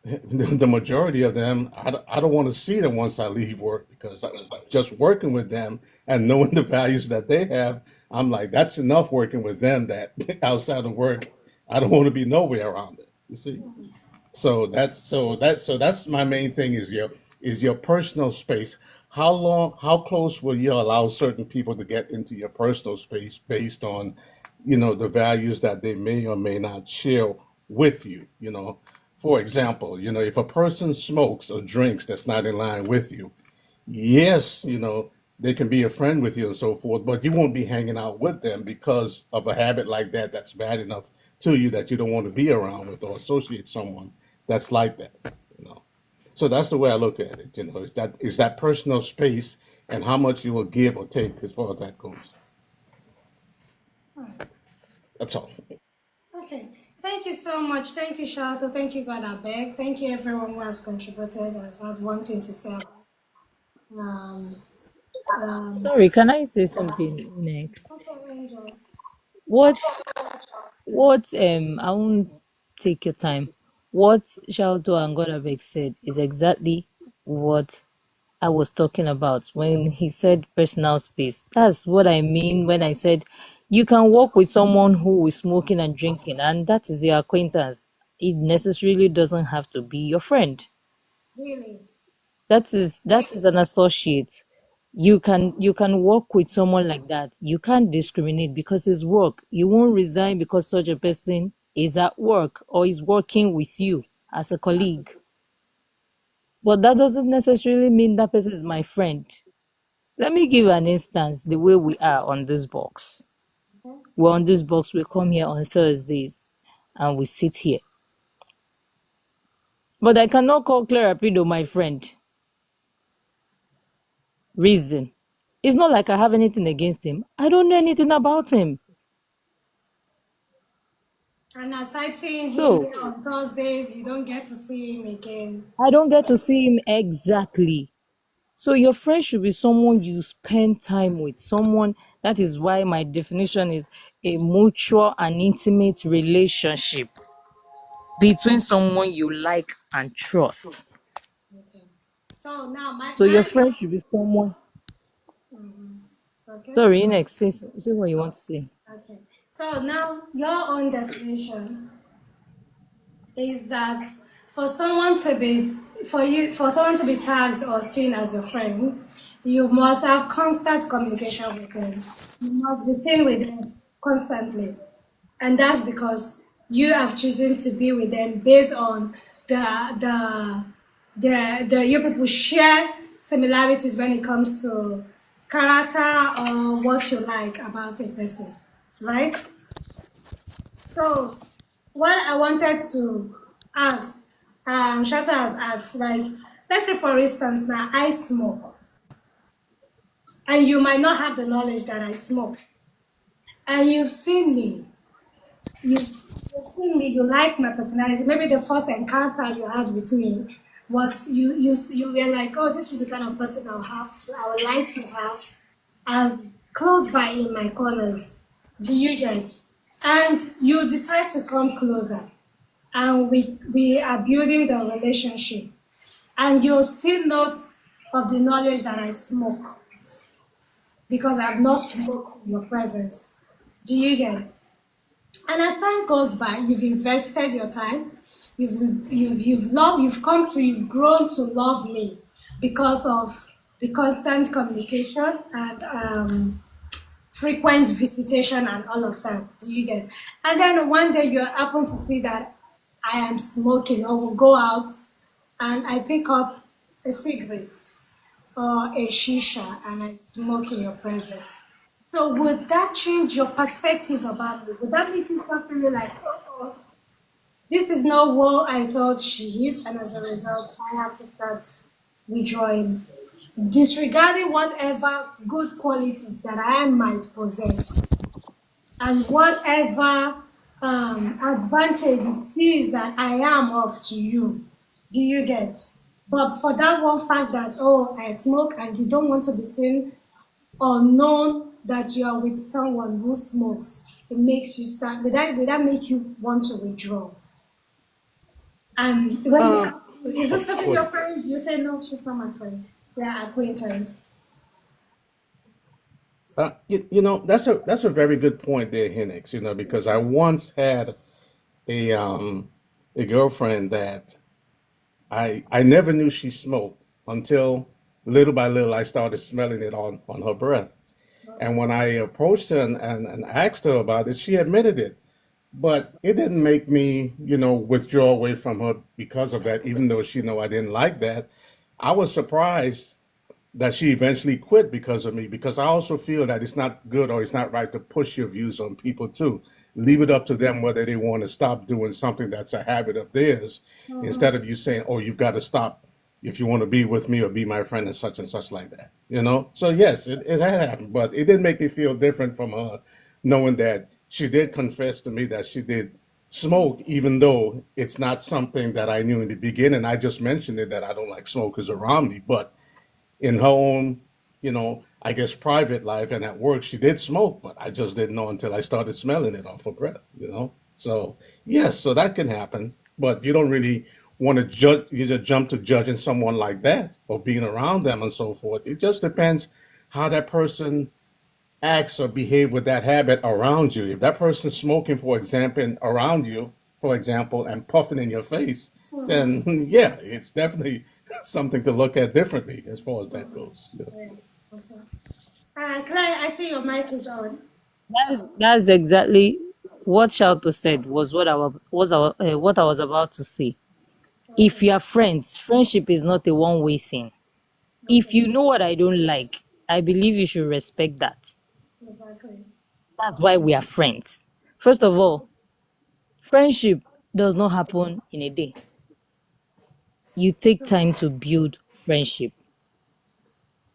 the majority of them, I don't want to see them once I leave work because just working with them and knowing the values that they have, I'm like, that's enough working with them that outside of work, I don't want to be nowhere around it. You see? So that's my main thing is your personal space. How close will you allow certain people to get into your personal space based on, the values that they may or may not share with you? For example, if a person smokes or drinks that's not in line with you, yes, they can be a friend with you and so forth, but you won't be hanging out with them because of a habit like that that's bad enough to you that you don't want to be around with or associate someone that's like that. You know. So that's the way I look at it. Is that personal space and how much you will give or take as far as that goes. That's all. Okay. Thank you so much. Thank you, Shelter. Thank you, God Abeg. Thank you, everyone who has contributed, has had one thing to say. Um, Sorry, can I say something next? okay, Angel. What I won't take your time. What Shalto and Godabek said is exactly what I was talking about when he said personal space. That's what I mean when I said you can work with someone who is smoking and drinking, and that is your acquaintance. It necessarily doesn't have to be your friend. Really? That is an associate. You can work with someone like that. You can't discriminate because it's work. You won't resign because such a person is at work or is working with you as a colleague. But that doesn't necessarily mean that person is my friend. Let me give an instance the way we are on this box. Okay. We're on this box, we come here on Thursdays and we sit here. But I cannot call Clara Pido my friend. Reason. It's not like I have anything against him. I don't know anything about him. And aside seeing him So here on Thursdays, you don't get to see him again. I don't get to see him exactly. So your friend should be someone you spend time with. Someone that is why my definition is a mutual and intimate relationship. between someone you like and trust. Okay. So now So your friend should be someone. okay. Sorry, next, say what you want to say. Okay. So now your own definition is that for someone to be for someone to be tagged or seen as your friend, you must have constant communication with them. You must be seen with them constantly. And that's because you have chosen to be with them based on the the you people share similarities when it comes to character or what you like about a person, right? So what I wanted to ask, Shata has asked, like, let's say for instance now I smoke, and you might not have the knowledge that I smoke, and you've seen me, you've seen me, you like my personality. Maybe the first encounter you had with me was you were like, oh, this is the kind of person I would like to have as close by in my corners. Do you get? And you decide to come closer, and we are building the relationship, and you're still not of the knowledge that I smoke because I've not smoked in your presence. Do you get it? And as time goes by, you've invested your time, you've grown to love me because of the constant communication and frequent visitation and all of that. Do you get? And then one day you happen to see that I am smoking, or will go out and I pick up a cigarette or a shisha and I smoke in your presence. So would that change your perspective about me? Would that make you start feeling like, oh, this is not what I thought she is, and as a result, I have to start withdrawing, disregarding whatever good qualities that I might possess and whatever advantage it is that I am of to you. Do you get? But for that one fact that, oh, I smoke and you don't want to be seen or known that you are with someone who smokes, it makes you start, would that make you want to withdraw? And when you ask, is this person your friend? You say, no, she's not my friend. We are acquaintance. That's a very good point there, Hinex. Because I once had a a girlfriend that I never knew she smoked until little by little I started smelling it on her breath. And when I approached her and asked her about it, she admitted it. But it didn't make me, withdraw away from her because of that, even though she know I didn't like that. I was surprised that she eventually quit because of me, because I also feel that it's not good or it's not right to push your views on people too. Leave it up to them whether they want to stop doing something that's a habit of theirs, instead of you saying, oh, you've got to stop if you want to be with me or be my friend and such like that. So yes, it had happened, but it did make me feel different from her, knowing that she did confess to me that she did smoke, even though it's not something that I knew in the beginning. I just mentioned it that I don't like smokers around me, but in her own, I guess private life and at work, she did smoke, but I just didn't know until I started smelling it off her breath. So yes, so that can happen, but you don't really want to judge, you just jump to judging someone like that or being around them and so forth. It just depends how that person acts or behave with that habit around you. If that person's smoking, for example, around you, for example, and puffing in your face, then yeah, it's definitely something to look at differently as far as that goes. Okay. Claire, I see your mic is on. That's exactly what Shalto said was what I was about to say. If you are friends, friendship is not a one-way thing. If you know what I don't like, I believe you should respect that. Exactly. That's why we are friends. First of all, friendship does not happen in a day. You take time to build friendship.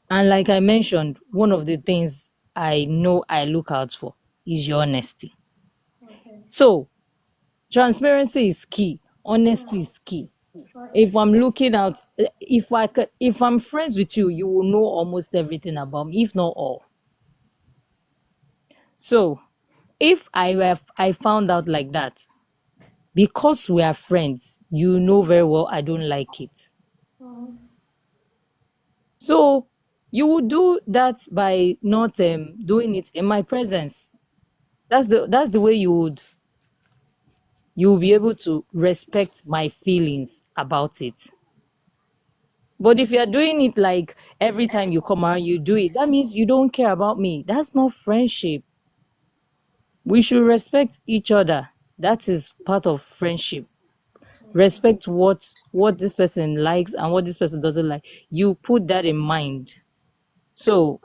And like I mentioned, one of the things I know I look out for is your honesty. Okay. So, transparency is key, honesty is key. Okay. If I'm looking out, if I'm friends with you, you will know almost everything about me, if not all. So, if I found out like that, because we are friends, you know very well I don't like it. So you would do that by not doing it in my presence. That's the way you'll be able to respect my feelings about it. But if you're doing it like every time you come around, you do it, that means you don't care about me. That's not friendship. We should respect each other. That is part of friendship. Respect what this person likes and what this person doesn't like. You put that in mind. So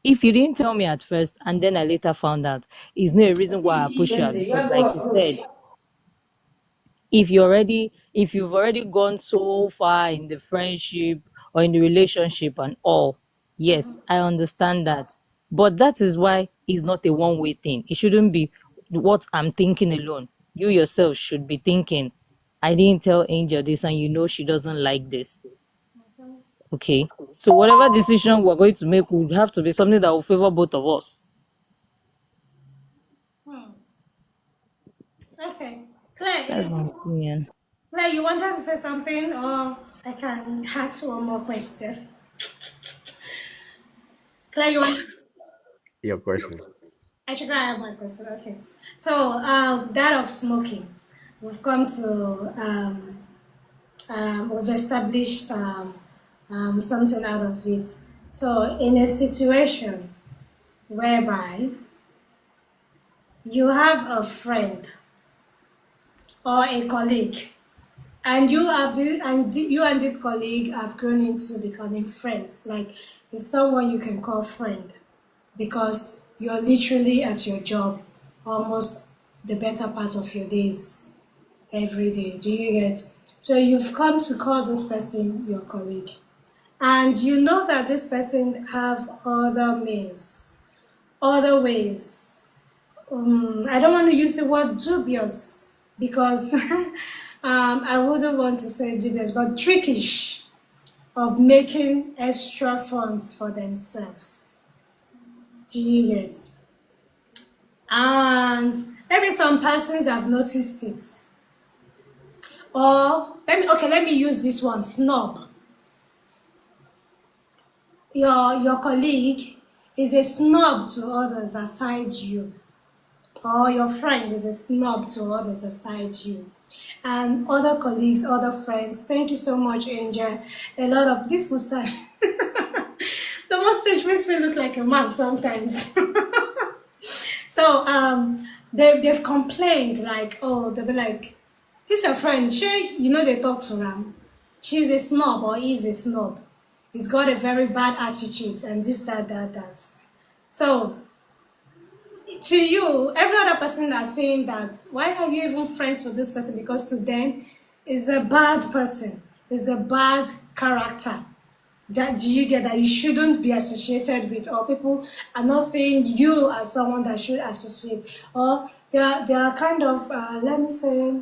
if you didn't tell me at first and then I later found out, it's no reason why I push you out, because like you said, if you've already gone so far in the friendship or in the relationship and all, yes, I understand that. But that is why it's not a one-way thing. It shouldn't be what I'm thinking alone. You yourself should be thinking, I didn't tell Angel this and you know she doesn't like this. Okay. So whatever decision we're going to make would have to be something that will favor both of us. Okay. Claire, That's my opinion. Claire, you wanted to say something, or I can ask one more question? Claire, you want? Your question. I should have my question. Okay. So, that of smoking, we've come to we've established something out of it. So, in a situation whereby you have a friend or a colleague, and you and this colleague have grown into becoming friends, like it's someone you can call friend, because you're literally at your job almost the better part of your days every day. Do you get? So you've come to call this person your colleague, and you know that this person have other means, other ways. I don't want to use the word dubious because I wouldn't want to say dubious, but trickish, of making extra funds for themselves. Do you get? And maybe some persons have noticed it. Or let me use this one, snob. Your colleague is a snob to others aside you. Or your friend is a snob to others aside you. And other colleagues, other friends, thank you so much, Angel. A lot of this mustache. The mustache makes me look like a man sometimes. So they've complained, like, oh, they'll be like, this your friend, they talk to them. She's a snob or he's a snob. He's got a very bad attitude and this, that. So to you, every other person that's saying that, why are you even friends with this person? Because to them, is a bad person, is a bad character. That do you get that you shouldn't be associated with, or people are not saying you as someone that should associate, or they are kind of let me say,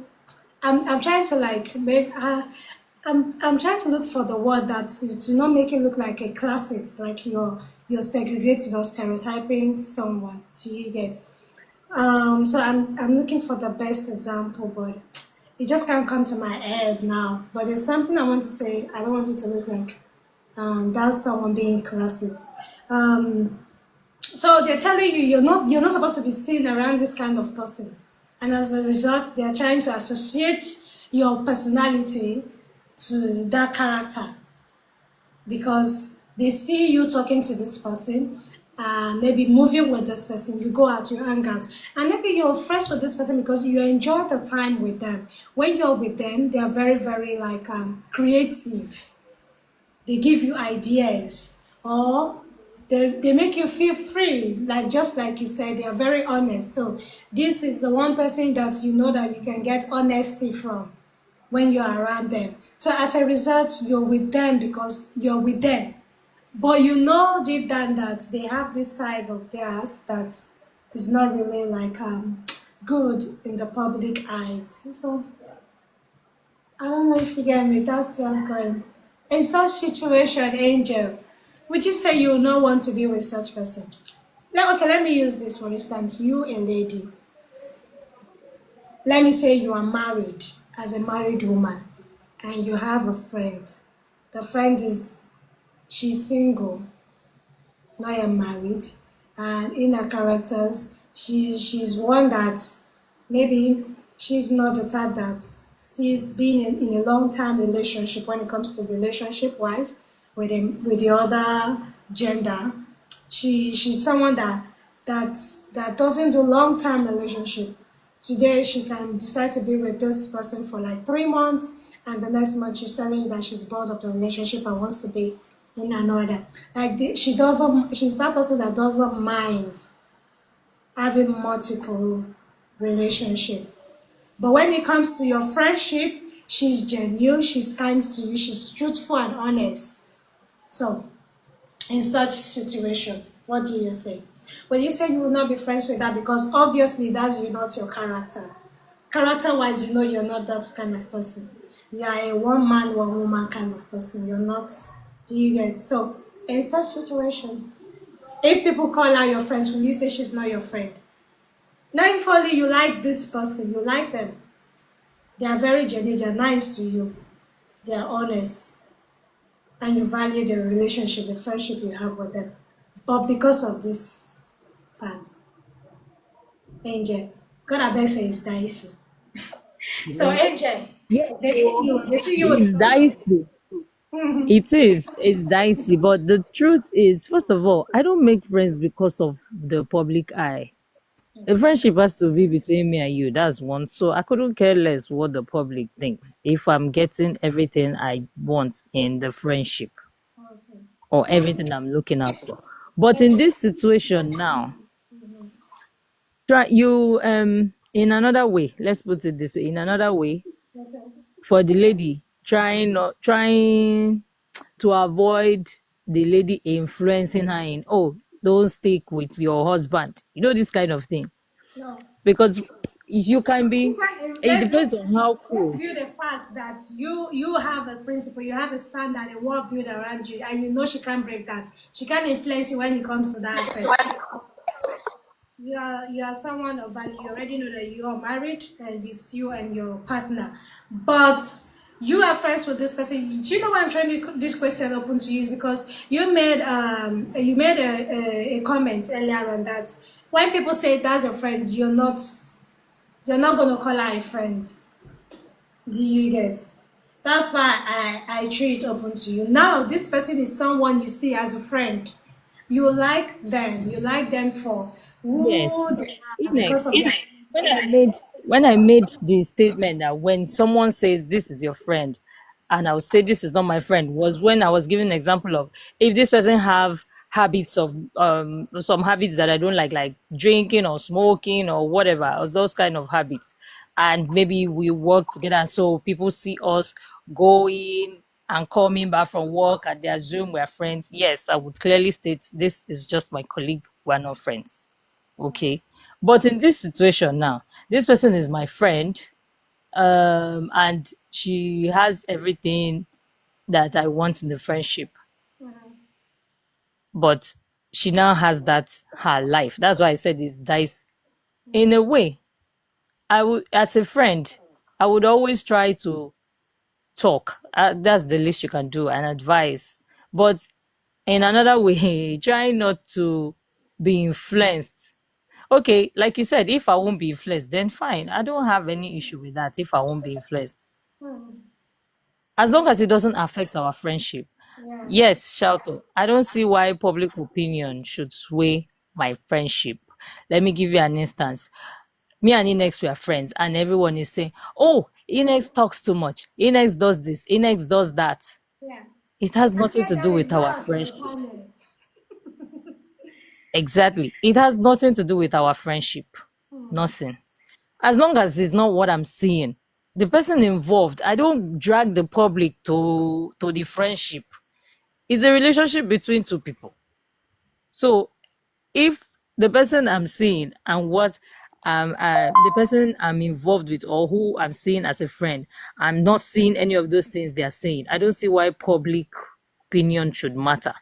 I'm trying to like maybe I'm trying to look for the word that to not make it look like a classist, like you're segregating or stereotyping someone. Do you get? So I'm looking for the best example, but it just can't come to my head now. But there's something I want to say. I don't want it to look like that's someone being classist. So they're telling you you're not supposed to be seen around this kind of person, and as a result, they are trying to associate your personality to that character because they see you talking to this person, maybe moving with this person, you go out, you hang out, and maybe you're friends with this person because you enjoy the time with them. When you're with them, they are very, very like creative. They give you ideas, or they make you feel free, like just like you said, they are very honest. So this is the one person that you know that you can get honesty from when you are around them. So as a result, you're with them because you're with them. But you know deep down that they have this side of theirs that is not really like good in the public eyes. So I don't know if you get me, that's where I'm going. In such situation, Angel, would you say you will not want to be with such person? Now, okay, let me use this for instance. You, a lady, let me say you are married as a married woman and you have a friend. The friend she's single, not yet married, and in her characters, she's one that maybe she's not the type that sees being in a long term relationship when it comes to relationship wise with the other gender. She's someone that doesn't do long term relationship. Today she can decide to be with this person for like 3 months, and the next month she's telling you that she's bored of the relationship and wants to be in another. Like she doesn't. She's that person that doesn't mind having multiple relationship. But when it comes to your friendship, she's genuine. She's kind to you. She's truthful and honest. So in such situation, what do you say? Well, you say you will not be friends with her because obviously that's not your character. Character-wise, you're not that kind of person. You are a one man, one woman kind of person. You're not. Do you get? So in such situation, if people call her your friends, will you say she's not your friend? Knowing fully you like this person, you like them. They are very genuine. They are nice to you. They are honest, and you value the relationship, the friendship you have with them. But because of this part, Angel, God I beg say it's dicey. So Angel, Yeah, they see you with it's dicey. It is. It's dicey. But the truth is, first of all, I don't make friends because of the public eye. The friendship has to be between me and you. That's one. So I couldn't care less what the public thinks if I'm getting everything I want in the friendship or everything I'm looking out for. But in this situation now, try you in another way. Let's put it this way. In another way, for the lady trying to avoid the lady influencing her in, oh, don't stick with your husband, this kind of thing, no. because you can be, it depends on how Let's view close. the fact that you have a principle, you have a standard, a world built around you, and you know she can't break that. She can't influence you when it comes to that aspect. You are someone of value. You already know that you are married and it's you and your partner. But you are friends with this person. Do you know why I'm trying to this question open to you? Is because you made a comment earlier on that when people say that's your friend, you're not gonna call her a friend. Do you get? That's why I treat it open to you. Now this person is someone you see as a friend. You like them. You like them for Yes. who they are because Inex, of their when I made the statement that when someone says this is your friend, and I would say this is not my friend, was when I was giving an example of if this person have habits of some habits that I don't like drinking or smoking or whatever, or those kind of habits, and maybe we work together, and so people see us going and coming back from work and they assume we're friends. Yes, I would clearly state this is just my colleague, we're not friends. Okay. But in this situation now, this person is my friend, and she has everything that I want in the friendship. But she now has that her life. That's why I said it's dice. In a way, I would, as a friend, I would always try to talk. That's the least you can do and advise. But in another way, try not to be influenced. Okay, like you said, if I won't be influenced, then fine. I don't have any issue with that if I won't be influenced. As long as it doesn't affect our friendship. yeah. Yes, shout out. I don't see why public opinion should sway my friendship. Let me give you an instance. Me and Inex were friends, and everyone is saying, oh, Inex talks too much. Inex does this. Inex does that. Yeah. It has I nothing hear to that do a with our lot on the friendship. panel. Exactly. It has nothing to do with our friendship. Nothing. As long as it's not what I'm seeing. The person involved, I don't drag the public to the friendship. It's a relationship between two people. So if the person I'm seeing and what the person I'm involved with or who I'm seeing as a friend, I'm not seeing any of those things they're saying. I don't see why public opinion should matter.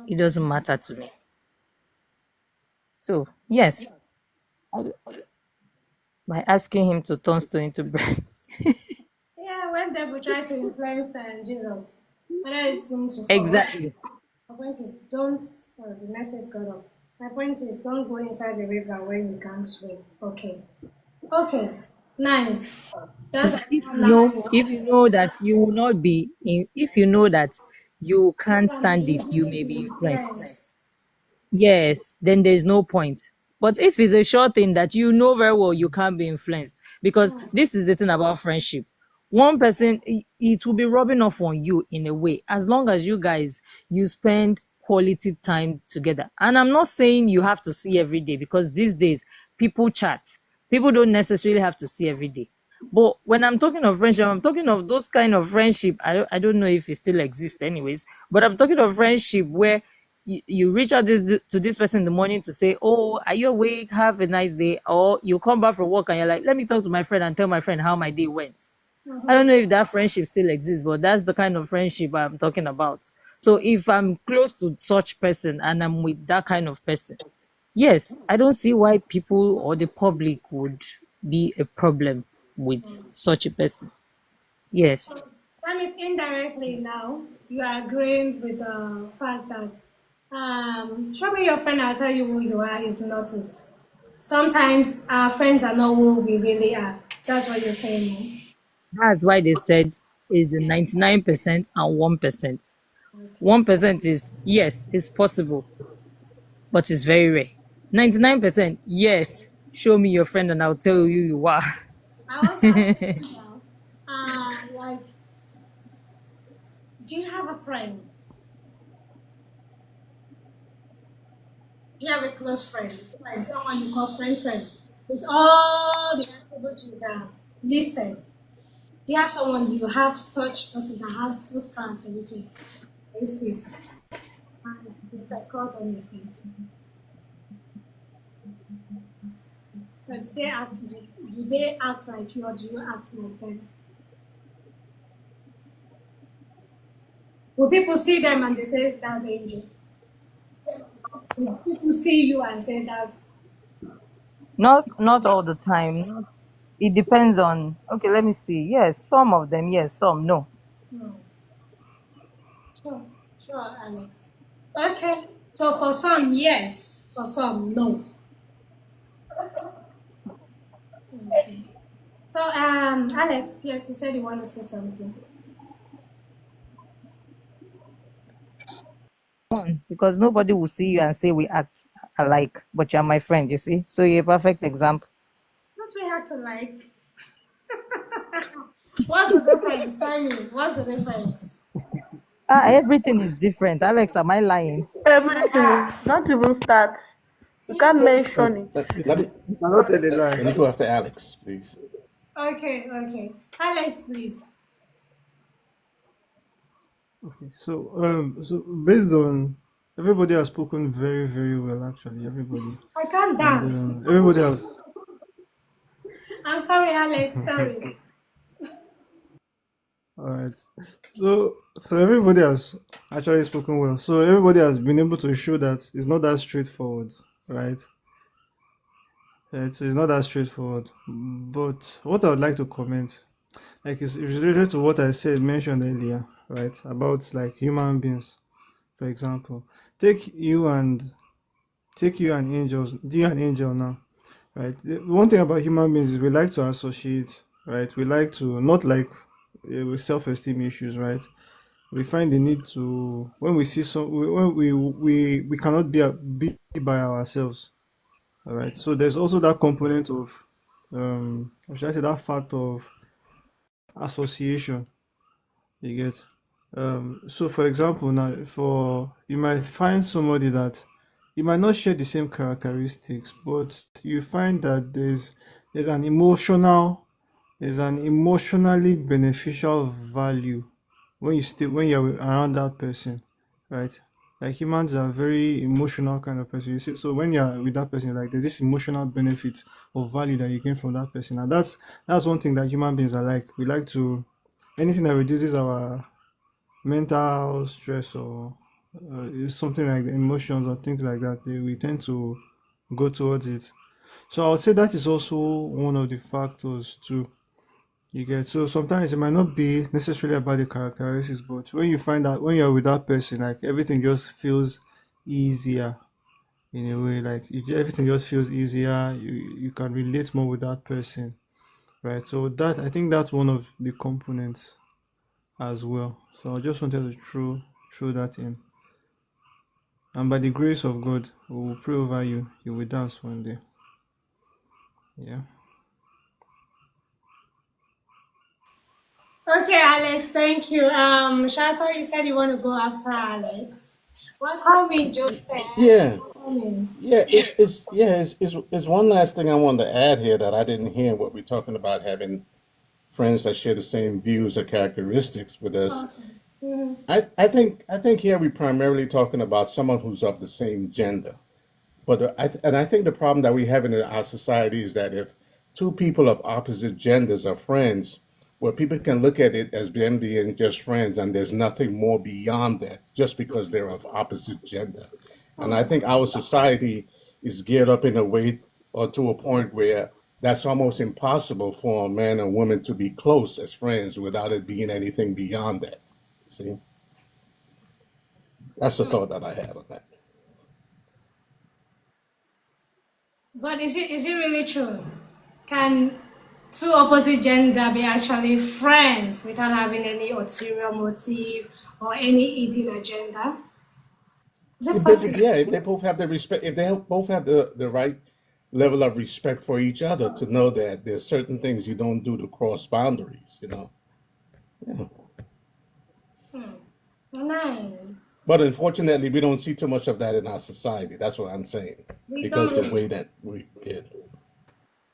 It doesn't matter to me. So yes, by asking him to turn stone into bread. Yeah, when devil try to influence Jesus, whether it's him to fall. Exactly. My point is don't, the message got up. My point is don't go inside the river when you can't swim. Okay. Okay. Nice. So That's if you know that you will not be in, if you know that you you can't can stand it, you may easily be be influenced. influenced. Yes, then there's no point. But if it's a sure thing that you know very well you can't be influenced, because this is the thing about friendship. One person, it will be rubbing off on you in a way, as long as you guys, you spend quality time together. And I'm not saying you have to see every day, because these days people chat. People don't necessarily have to see every day. But when I'm talking of friendship, I'm talking of those kind of friendship. I don't know if it still exists anyways, but I'm talking of friendship where you reach out to this person in the morning to say, oh, are you awake? Have a nice day. Or you come back from work and you're like, let me talk to my friend and tell my friend how my day went. I don't know if that friendship still exists, but that's the kind of friendship I'm talking about. So if I'm close to such person and I'm with that kind of person, yes, I don't see why people or the public would be a problem with such a person. Yes. So that means indirectly now you are agreeing with the fact that show me your friend, I'll tell you who you are is not it. Sometimes our friends are not who we really are. That's what you're saying. That's why they said is a 99% and 1%. No? Okay. 1% is yes, it's possible, but it's very rare. 99%, yes, show me your friend and I'll tell you who you are. I want to ask you now, like, do you have a friend? Do you have a close friend, someone you call friend, with all the attributes you have listed? Do you have someone you have such person that has those characteristics and you can call them your friend? So do they act like you or do you act like them? Will people see them and they say that's Angel? Will people see you and say that's Not all the time. It depends on, okay, let me see. Yes, some of them, yes, some no. no? Sure, sure, Alex. Okay. So for some, yes. For some, no. Okay. So Alex, yes, you said you want to say something. One, because nobody will see you and say we act alike, but you're my friend, you see? So you're a perfect example. What we have to like? What's the difference? Tell me. What's the difference? Everything is different. Alex, am I lying? Everything, not even start. You can't mention it. You cannot tell a Let me lie. go after Alex, please. Okay, okay. Alex, please. Okay, so based on everybody has spoken very, very well, actually, everybody, I can't and dance. everybody else. I'm sorry, Alex. Sorry. All right. So everybody has actually spoken well. So everybody has been able to show that it's not that straightforward, right? It's not that straightforward. But what I would like to comment, like, is related to what I said mentioned earlier, right? About like human beings, for example. Take you and angel now, right? The one thing about human beings is we like to associate, right? We like to not like with self-esteem issues, right? We find the need to when we see some when we cannot be by ourselves, all right? So there's also that component of or should I say that fact of association, you get. So for example, now for you might find somebody that you might not share the same characteristics, but you find that there's an emotionally beneficial value when you're around that person, right? Like humans are very emotional kind of person. You see, so when you're with that person, like there's this emotional benefit or value that you gain from that person, and that's one thing that human beings are like. We like to anything that reduces our mental stress or something like the emotions or things like that. We tend to go towards it. So I would say that is also one of the factors too. You get, so sometimes it might not be necessarily about the characteristics, but when you find out when you're with that person, like everything just feels easier in a way. Like everything just feels easier. You can relate more with that person, right? So that I think that's one of the components as well. So I just wanted to throw that in. And by the grace of God, we will pray over you. You will dance one day. Yeah. Okay, Alex, thank you. Shato, you said you want to go after Alex. Welcome in, Joseph. Yeah, Welcome in. it's one last thing I wanted to add here that I didn't hear what we're talking about having friends that share the same views or characteristics with us. Okay. Mhm. I think here we're primarily talking about someone who's of the same gender. But I think the problem that we have in our society is that if two people of opposite genders are friends, well, people can look at it as them being just friends, and there's nothing more beyond that just because they're of opposite gender. And I think our society is geared up in a way or to a point where that's almost impossible for a man and woman to be close as friends without it being anything beyond that. See, that's the thought that I have on that. But is it really true? Can two opposite gender be actually friends without having any ulterior motive or any hidden agenda? Is it possible? If they both have the respect, if they both have the right level of respect for each other to know that there's certain things you don't do to cross boundaries. Yeah. Nice. But unfortunately, we don't see too much of that in our society. That's what I'm saying, We because the don't way that we get.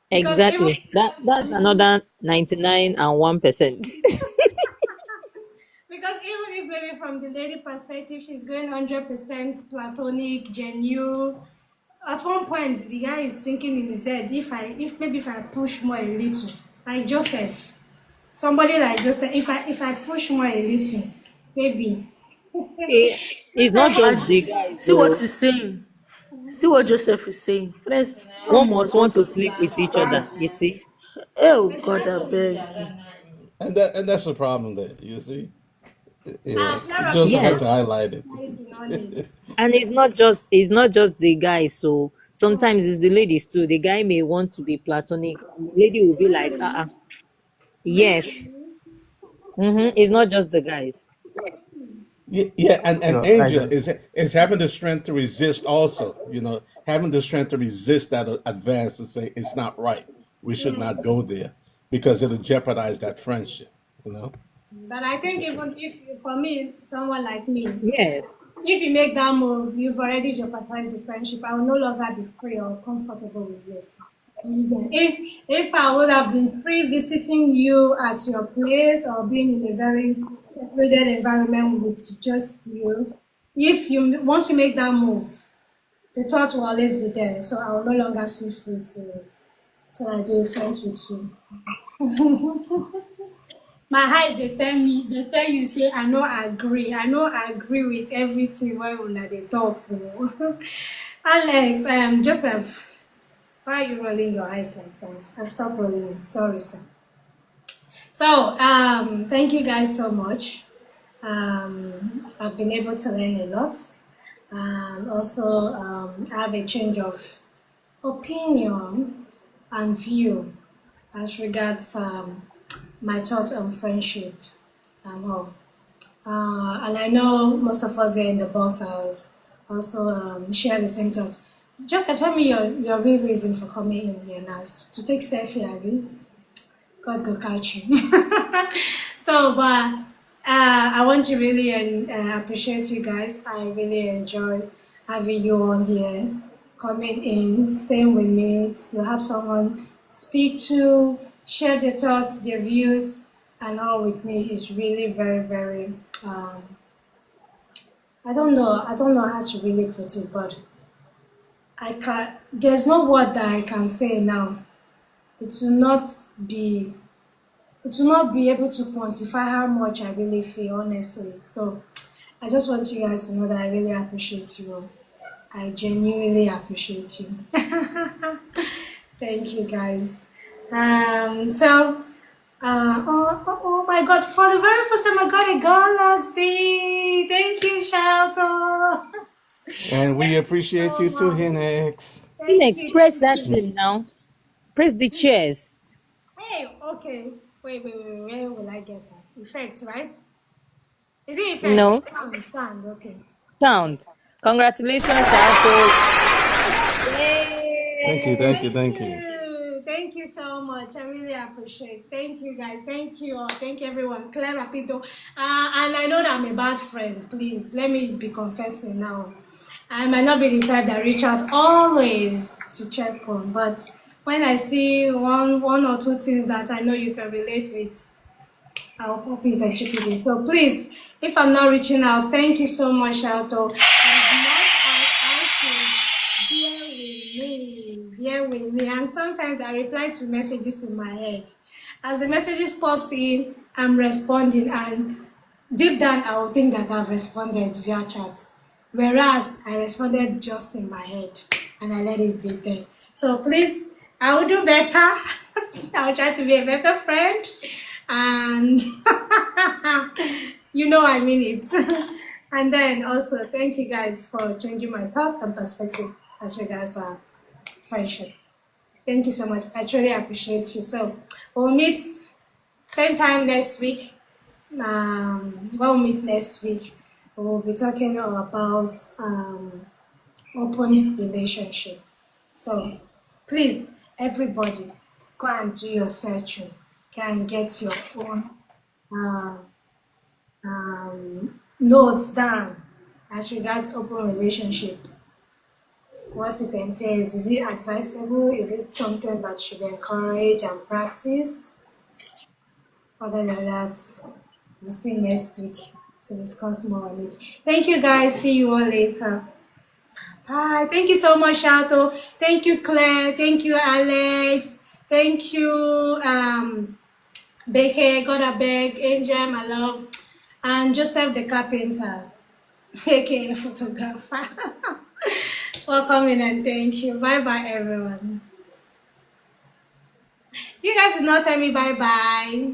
because even Exactly. That's another 99.1%. because even if maybe from the lady perspective she's going 100% platonic, genuine. At one point, the guy is thinking in his head, if I push more a little, like Joseph, somebody like Joseph, if I push more a little, maybe. It's not Joseph, just the And guys, see what so he's saying. See what Joseph is saying. Friends one don't must want want to to sleep sleep with with each each other. other, you see. Oh God, I beg you. And that's the problem there, you see. Yeah, Clara Joseph had Peter, to Yes. highlight it. no need. And it's not just the guys, so sometimes it's the ladies too. The guy may want to be platonic, and the lady will be like, Really? yes. Really? It's not just the guys. Yeah, and Yeah, I Angel guess. is having the strength to resist also, having the strength to resist that advance and say it's not right. We should not go there because it'll jeopardize that friendship. But I think even if, for me, someone like me, Yes. if you make that move, you've already jeopardized the friendship. I will no longer be free or comfortable with you. Do you get? If I would have been free visiting you at your place or being in a very secluded environment with just you, if you once you make that move, the thought will always be there. So I will no longer feel free to like be friends with you. My eyes they tell you say I no agree with everything wey una dey talk oo. Alex, Joseph, why are you rolling your eyes like that? I've stopped rolling it. Sorry, sir. So, thank you guys so much. I've been able to learn a lot, and also have a change of opinion and view as regards my thoughts on friendship and all. And I know most of us here in the box has also share the same thoughts. Joseph, tell me your real reason for coming in here now. Is to take selfie, I mean. God go catch you. So, but I want to really appreciate you guys. I really enjoy having you on here, coming in, staying with me, to have someone speak to, share their thoughts, their views, and all with me is really very, very. I don't know how to really put it, but I can. There's no word that I can say now. It will not be it will not be able to quantify how much I really feel, honestly. So I just want you guys to know that I really appreciate you. I genuinely appreciate you. Thank you, guys. Oh my God! For the very first time, I got a galaxy. Thank you, Shelter. And we appreciate you too, Hinex. Thank Phoenix, you. press that thing now. Press the chairs. Hey, okay. Wait. Where will I get that? Effects, right? Is it effects? No Sound. Okay. sound. Congratulations, Shalto. Thank you, Yay! thank you, thank you. Thank you so much. I really appreciate. Thank you, guys. Thank you all. Thank you, everyone. Claire Rapido. And I know that I'm a bad friend. Please let me be confessing now. I might not be the type that reach out always to check on, but when I see one or two things that I know you can relate with, I'll pop it and chip it in. So please, if I'm not reaching out, thank you so much, Alto. As much as I should, bear with me. And sometimes I reply to messages in my head. As the messages pops in, I'm responding, and deep down I will think that I've responded via chat. Whereas I responded just in my head and I let it be there. So please, I will do better. I will try to be a better friend. And you know I mean it. And then also thank you guys for changing my thought and perspective as regards our friendship. Thank you so much. I truly appreciate you. So we'll meet same time next week. When we meet next week, we'll be talking all about open relationship. So please, everybody, go and do your searching. Go and get your own notes down as regards open relationship. What it entails, is it advisable? Is it something that should be encouraged and practiced? Other than that, we'll see you next week to discuss more on it. Thank you guys. See you all later. Bye. Thank you so much, Shato. Thank you, Claire. Thank you, Alex. Thank you, Beke, God I beg, Angel, my love, and Joseph the carpenter, aka photographer. Welcome in and thank you. Bye bye, everyone. You guys did not tell me bye bye.